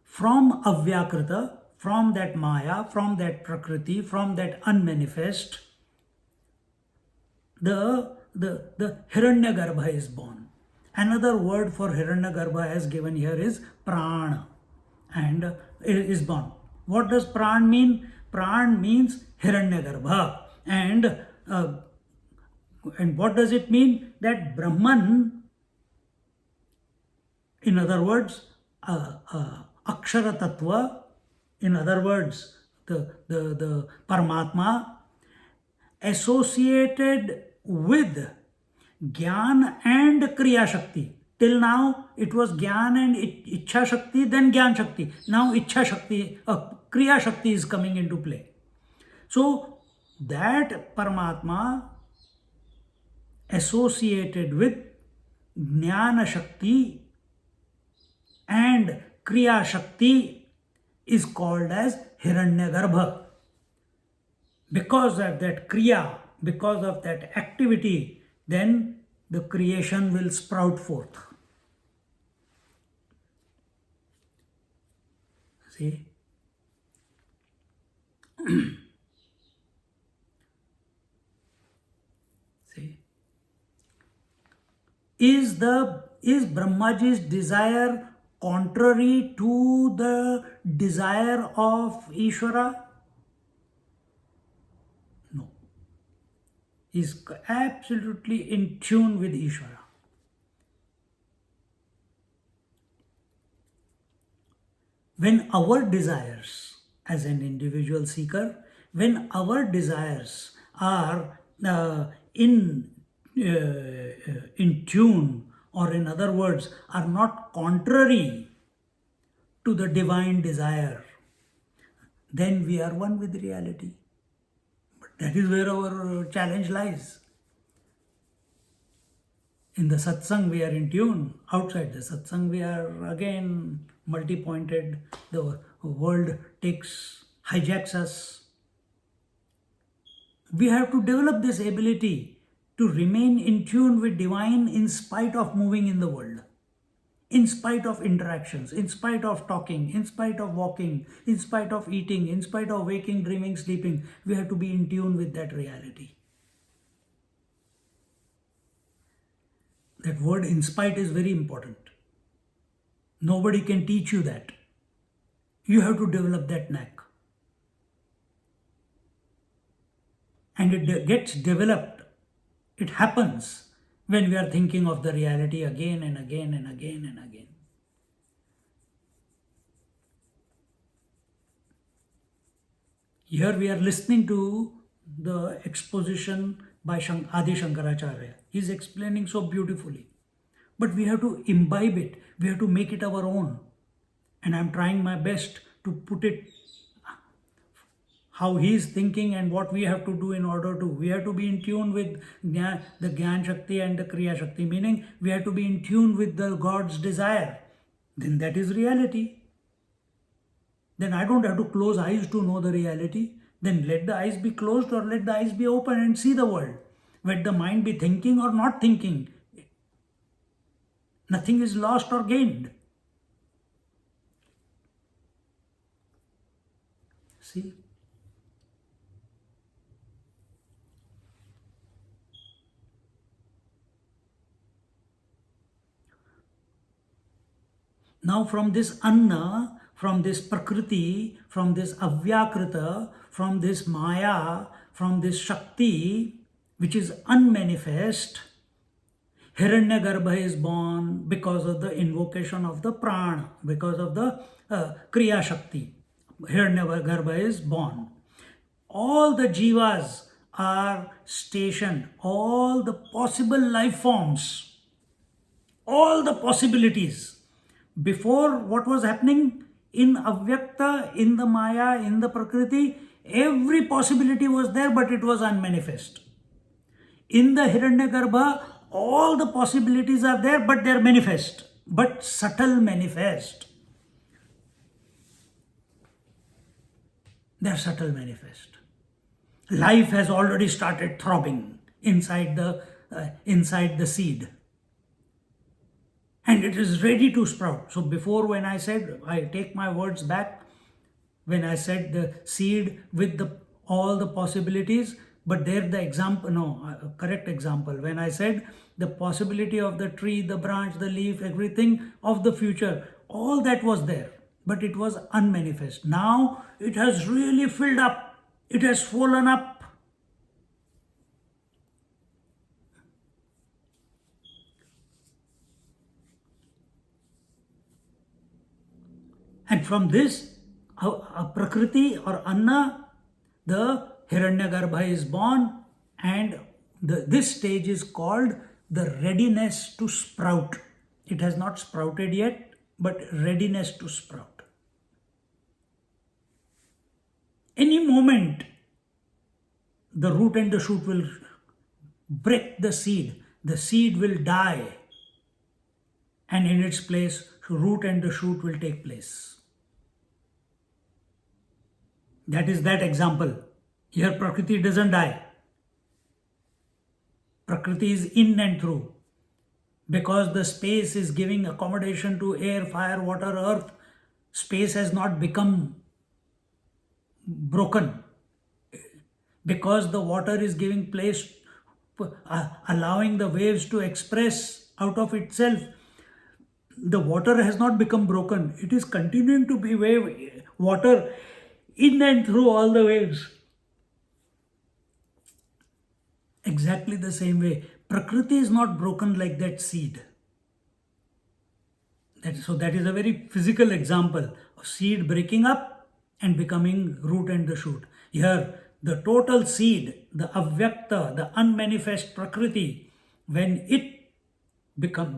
Speaker 1: from Avyakrita, from that Maya, from that Prakriti, from that unmanifest, the Hiranyagarbha is born. Another word for Hiranyagarbha as given here is Prana, and is born. What does Pran mean? Pran means Hiranyagarbha, and what does it mean? That Brahman, in other words, Akshara Tattva, in other words, the Paramatma, associated with Gyan and Kriya Shakti. Till now, it was Gyan and Ichha Shakti, then Gyan Shakti. Now, Ichha Shakti, Kriya Shakti is coming into play. So, that Paramatma associated with Jnana Shakti and Kriya Shakti is called as Hiranyagarbha. Because of that Kriya, because of that activity, then the creation will sprout forth. See? See? Is Brahmaji's desire contrary to the desire of Ishvara? No. He is absolutely in tune with Ishvara. When our desires, as an individual seeker, when our desires are in tune, or in other words, are not contrary to the divine desire, then we are one with reality. But that is where our challenge lies. In the satsang, we are in tune. Outside the satsang, we are again multi-pointed. The world hijacks us. We have to develop this ability to remain in tune with divine in spite of moving in the world, in spite of interactions, in spite of talking, in spite of walking, in spite of eating, in spite of waking, dreaming, sleeping. We have to be in tune with that reality. That word in spite is very important. Nobody can teach you that. You have to develop that knack. And it gets developed. It happens when we are thinking of the reality again and again and again and again. Here we are listening to the exposition by Adi Shankaracharya. He is explaining so beautifully. But we have to imbibe it. We have to make it our own. And I'm trying my best to put it how he is thinking and what we have to do in order to. We have to be in tune with the Gyan Shakti and the Kriya Shakti, meaning we have to be in tune with the God's desire. Then that is reality. Then I don't have to close eyes to know the reality. Then let the eyes be closed or let the eyes be open and see the world. Let the mind be thinking or not thinking. Nothing is lost or gained. See? Now from this Anna, from this Prakriti, from this Avyakrita, from this Maya, from this Shakti, which is unmanifest, Hiranyagarbha is born because of the invocation of the prana, because of the Kriya Shakti. Hiranyagarbha is born. All the jivas are stationed, all the possible life forms, all the possibilities. Before, what was happening in Avyakta, in the Maya, in the Prakriti, every possibility was there, but it was unmanifest. In the Hiranyagarbha, all the possibilities are there, but they are manifest, but subtle manifest. They are subtle manifest. Life has already started throbbing inside the seed. And it is ready to sprout. So before, when I said, I take my words back, when I said the seed with all the possibilities, but there the example, correct example. When I said the possibility of the tree, the branch, the leaf, everything of the future, all that was there, but it was unmanifest. Now it has really filled up. It has fallen up. And from this, Prakriti or Anna, the Hiranyagarbha is born, and this stage is called the readiness to sprout. It has not sprouted yet, but readiness to sprout. Any moment, the root and the shoot will break the seed will die, and in its place, root and the shoot will take place. That is that example. Here, Prakriti doesn't die. Prakriti is in and through. Because the space is giving accommodation to air, fire, water, earth, space has not become broken. Because the water is giving place, allowing the waves to express out of itself, the water has not become broken. It is continuing to be water in and through all the waves. Exactly the same way, Prakriti is not broken like that seed. So that is a very physical example of seed breaking up and becoming root and the shoot. Here, the total seed, the avyakta, the unmanifest Prakriti, when it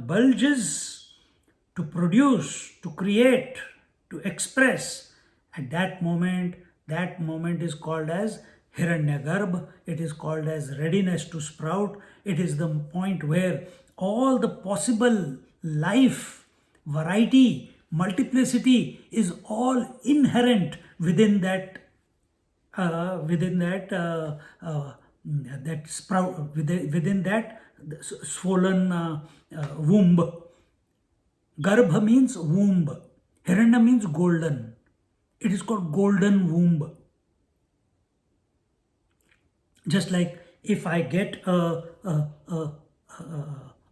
Speaker 1: bulges to produce, to create, to express, at that moment is called as Hiranyagarbha. It is called as readiness to sprout. It is the point where all the possible life, variety, multiplicity is all inherent within that that sprout, within that swollen womb. Garbha means womb. Hiranya means golden. It is called golden womb. Just like if I get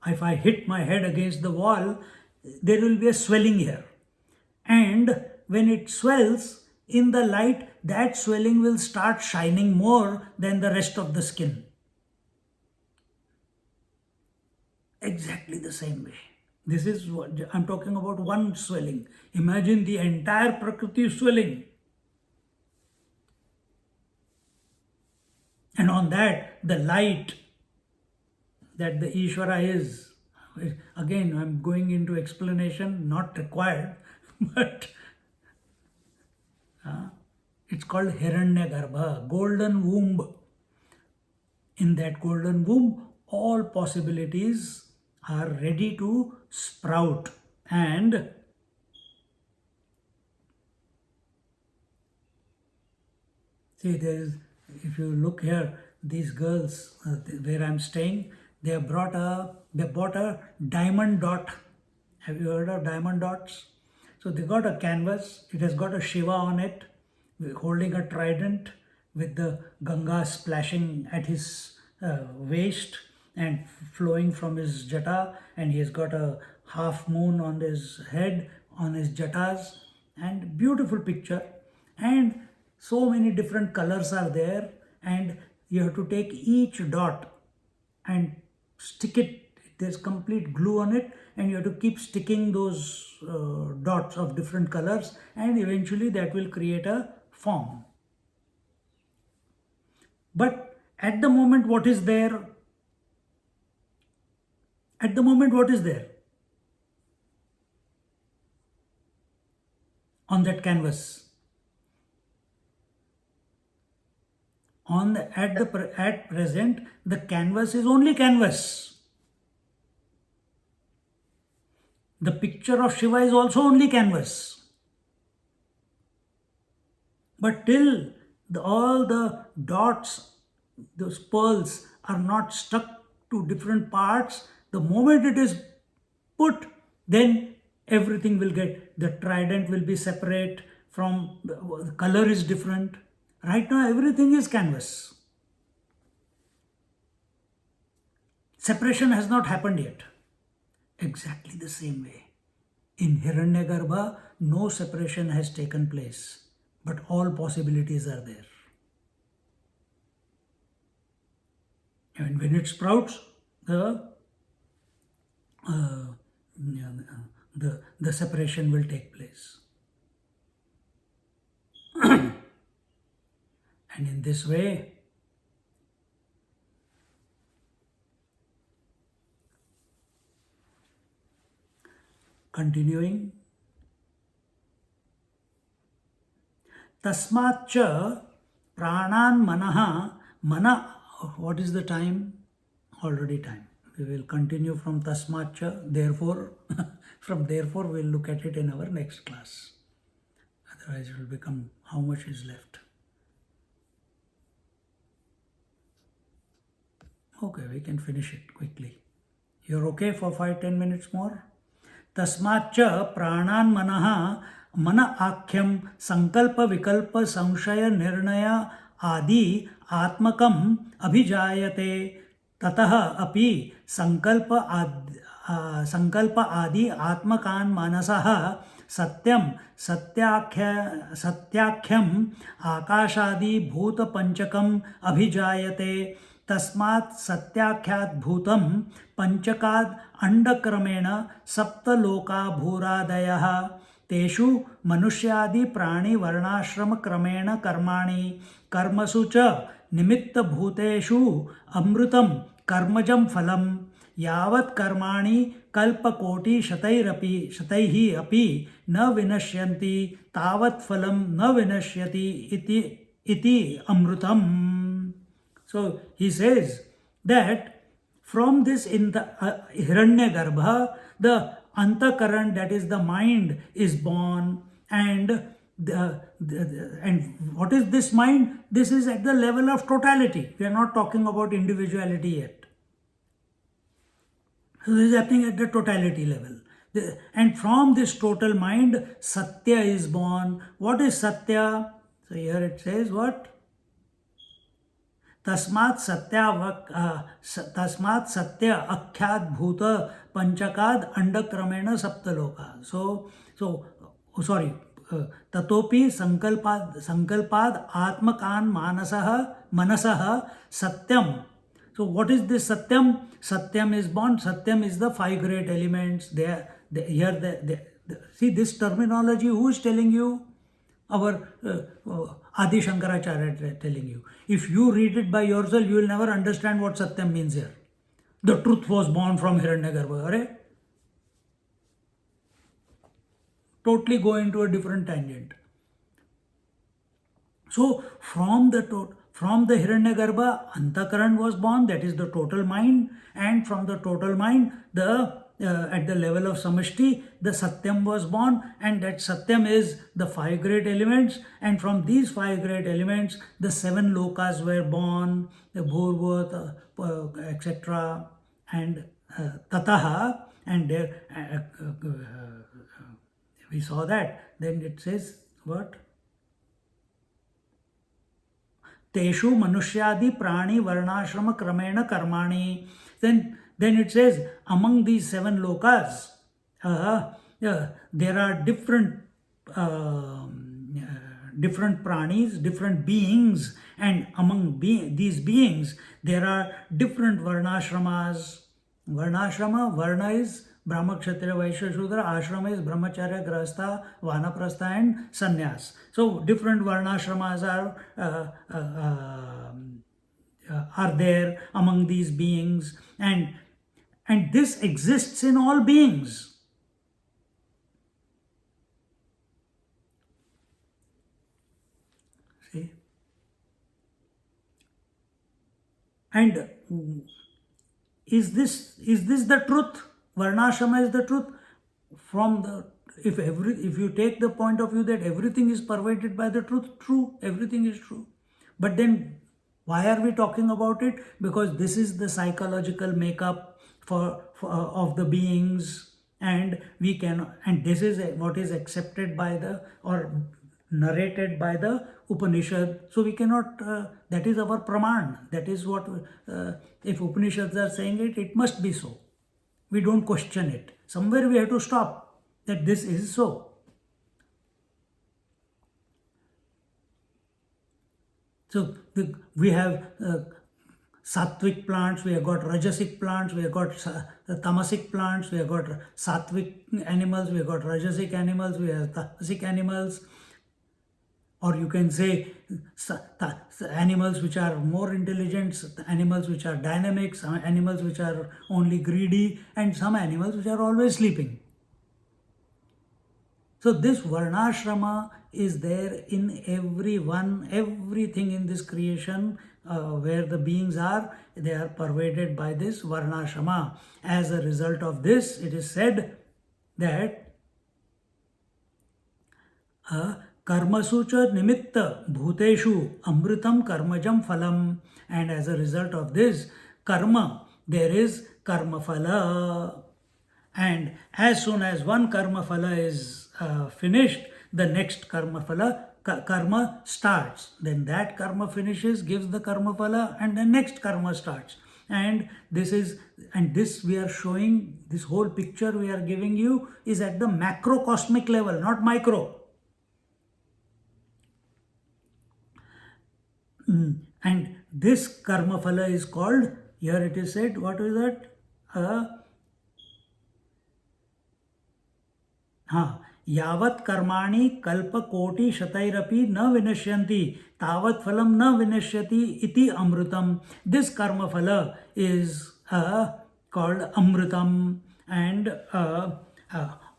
Speaker 1: if I hit my head against the wall, there will be a swelling here. And when it swells in the light, that swelling will start shining more than the rest of the skin. Exactly the same way. This is what I'm talking about, one swelling. Imagine the entire Prakriti swelling. And on that, the light that the Ishvara is. Again, I'm going into explanation, not required, but it's called Hiranyagarbha, golden womb. In that golden womb, all possibilities are ready to sprout. And see, if you look here, these girls where I'm staying, they bought a diamond dot. Have you heard of diamond dots? So they got a canvas. It has got a Shiva on it, holding a trident with the Ganga splashing at his waist and flowing from his jata, and he has got a half moon on his head, on his jatas, and beautiful picture. And so many different colors are there, and you have to take each dot and stick it. There's complete glue on it, and you have to keep sticking those dots of different colors, and eventually that will create a form. But at the moment, what is there? At the moment, what is there on that canvas? At present, the canvas is only canvas. The picture of Shiva is also only canvas. But till all the dots, those pearls, are not stuck to different parts, the moment it is put, then everything will the trident will be separate from, the color is different. Right now, everything is canvas. Separation has not happened yet. Exactly the same way. In Hiranyagarbha, no separation has taken place, but all possibilities are there. And when it sprouts, the separation will take place. And in this way, continuing, tasmatcha pranan manaha, mana, what is the time? already time. We will continue from Tasmacha, therefore, from therefore we'll look at it in our next class. Otherwise it will become how much is left. Okay, we can finish it quickly. You're okay for 5-10 minutes more? Tasmacha pranan manaha mana akhyam sankalpa vikalpa samshaya nirnaya adi atmakam abhijayate tatah api sankalpa adi atmakan manasah satyam satyakhyam akashadi bhuta panchakam abhijayate तस्मात् सत्याख्यात भूतम पंचकाद अंडक्रमेण सप्तलोका भूरादयः तेषु मनुष्यादि प्राणी वर्णाश्रम क्रमेण कर्माणि कर्मसु च निमित्त भूतेषु अमृतम कर्मजं फलम यावत् कर्माणि कल्पकोटि शतैः अपि न विनश्यन्ति तावत् फलं न विनश्यति इति अमृतम. So he says that from this in the Hiranyagarbha, the antakaran, that is the mind, is born, and and what is this mind? This is at the level of totality. We are not talking about individuality yet. So this is happening at the totality level. And from this total mind, Satya is born. What is Satya? So here it says what? तस्मात् सत्य अख्यात भूत पंचकाद अंडक्रमेण सप्तलोका. So sorry, ततोपि संकल्पाद आत्मकान मनसः सत्यम. So what is this satyam? Satyam is born. Satyam is the 5 great elements. See this terminology. Who is telling you? Our Adi Shankaracharya telling you. If you read it by yourself, you will never understand what Satyam means here. The truth was born from Hiranyagarbha. Totally go into a different tangent. So from the Hiranyagarbha, Antakaran was born, that is the total mind, and from the total mind, at the level of Samashti, the Satyam was born, and that Satyam is the 5 great elements, and from these 5 great elements, the 7 lokas were born, the Bhurvat, etc., and Tataha, and there we saw that. Then it says what? Teshu manusyadi prani varnashrama kramena karmani. Then it says, among these 7 lokas, there are different pranis, different beings, and among these beings, there are different varnashramas. Varna is Brahma, Kshatriya, Vaishya, Shudra. Ashrama is Brahmacharya, Grahastha, Vanaprastha, and Sannyas. So different varnashramas are there among these beings, and this exists in all beings. See? And is this the truth? Varnashrama is the truth. If you take the point of view that everything is pervaded by the truth, true, everything is true. But then why are we talking about it? Because this is the psychological makeup of the beings, and this is what is accepted by or narrated by the Upanishad. So we cannot, that is our praman. That is what, if Upanishads are saying it, it must be so. We don't question it. Somewhere we have to stop that this is so. So we have sattvic plants, we have got rajasic plants, we have got tamasic plants, we have got sattvic animals, we have got rajasic animals, we have tamasic animals. Or you can say animals which are more intelligent, animals which are dynamic, some animals which are only greedy, and some animals which are always sleeping. So this varnashrama is there in everything in this creation where the beings are, they are pervaded by this varnashrama. As a result of this, it is said that karmasu cha nimitta bhuteshu amritam karmajam phalam, and as a result of this karma, there is karma phala. And as soon as one karma phala is finished, the next karma starts. Then that karma finishes, gives the karma phala, and the next karma starts. And this we are showing, this whole picture we are giving you is at the macrocosmic level, not micro. And this karma phala is called, here it is said, what is that? यावत् कर्माणि कल्पकोटि शतैरपि न विनश्यन्ति तावत् फलं न विनश्यति इति अमृतम. This karma phala is called amritam, and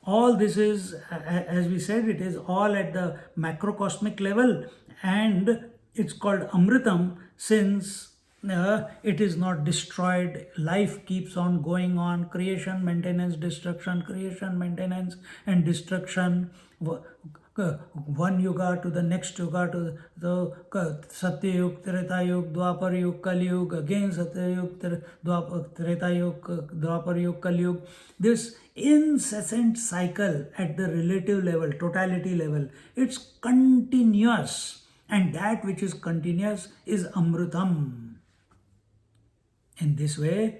Speaker 1: all this is, as we said, it is all at the macrocosmic level, and it's called amritam since it is not destroyed. Life keeps on going on. Creation, maintenance, destruction, creation, maintenance, and destruction. One yuga to the next yuga, to the Satya Yug, Treta Yug, Dwapar Yug, Kali Yug, again Satya Yug, Treta Yug, Dwapar Yug, Kali Yug. This incessant cycle at the relative level, totality level, it's continuous, and that which is continuous is amritam. In this way,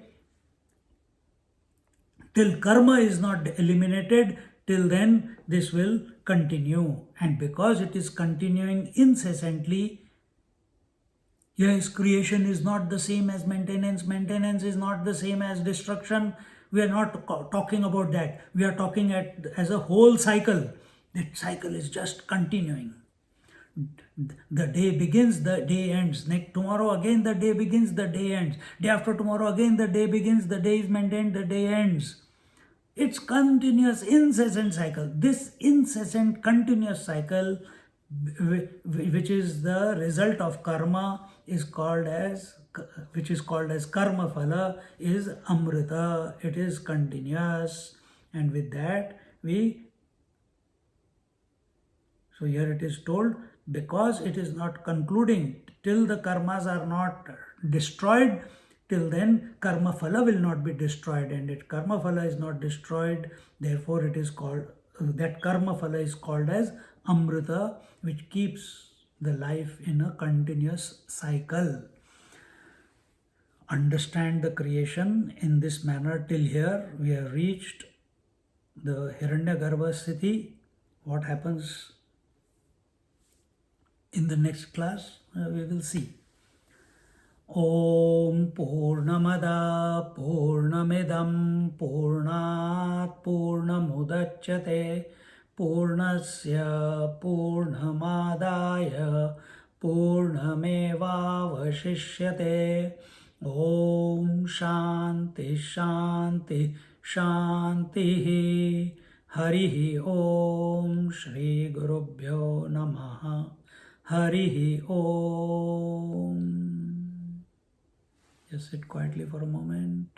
Speaker 1: till karma is not eliminated, till then this will continue. And because it is continuing incessantly, yes, creation is not the same as maintenance, maintenance is not the same as destruction. We are not talking about that. We are talking as a whole cycle. That cycle is just continuing. The day begins, the day ends. Tomorrow again the day begins, the day ends. Day after tomorrow again the day begins, the day is maintained, the day ends. It's continuous, incessant cycle. This incessant, continuous cycle, which is the result of karma, which is called as karma phala, is amrita. It is continuous, and with that so here it is told, because it is not concluding till the karmas are not destroyed, till then karma phala will not be destroyed, and if karma phala is not destroyed, therefore it is called, that karma phala is called as amrita, which keeps the life in a continuous cycle. Understand the creation in this manner. Till here we have reached the Hiranyagarbha Sthiti. What happens in the next class, we will see. Om Purnamada Purnamidam Purnat Purnamudachyate Purnasya Purnamadaya Purnamevavashishyate. Om Shanti Shanti Shanti. Harihi Om Shri Gurubhyo Namaha. Harihi Om. Just sit quietly for a moment.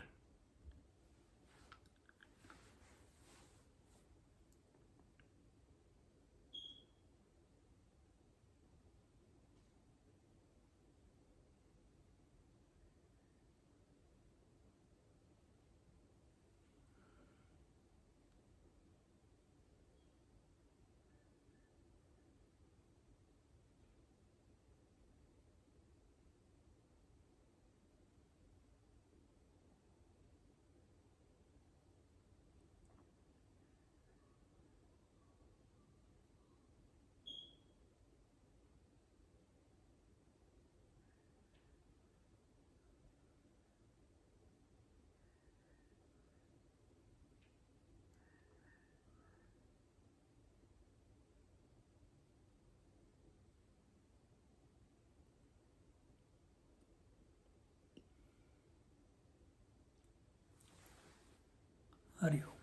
Speaker 1: Hari Om.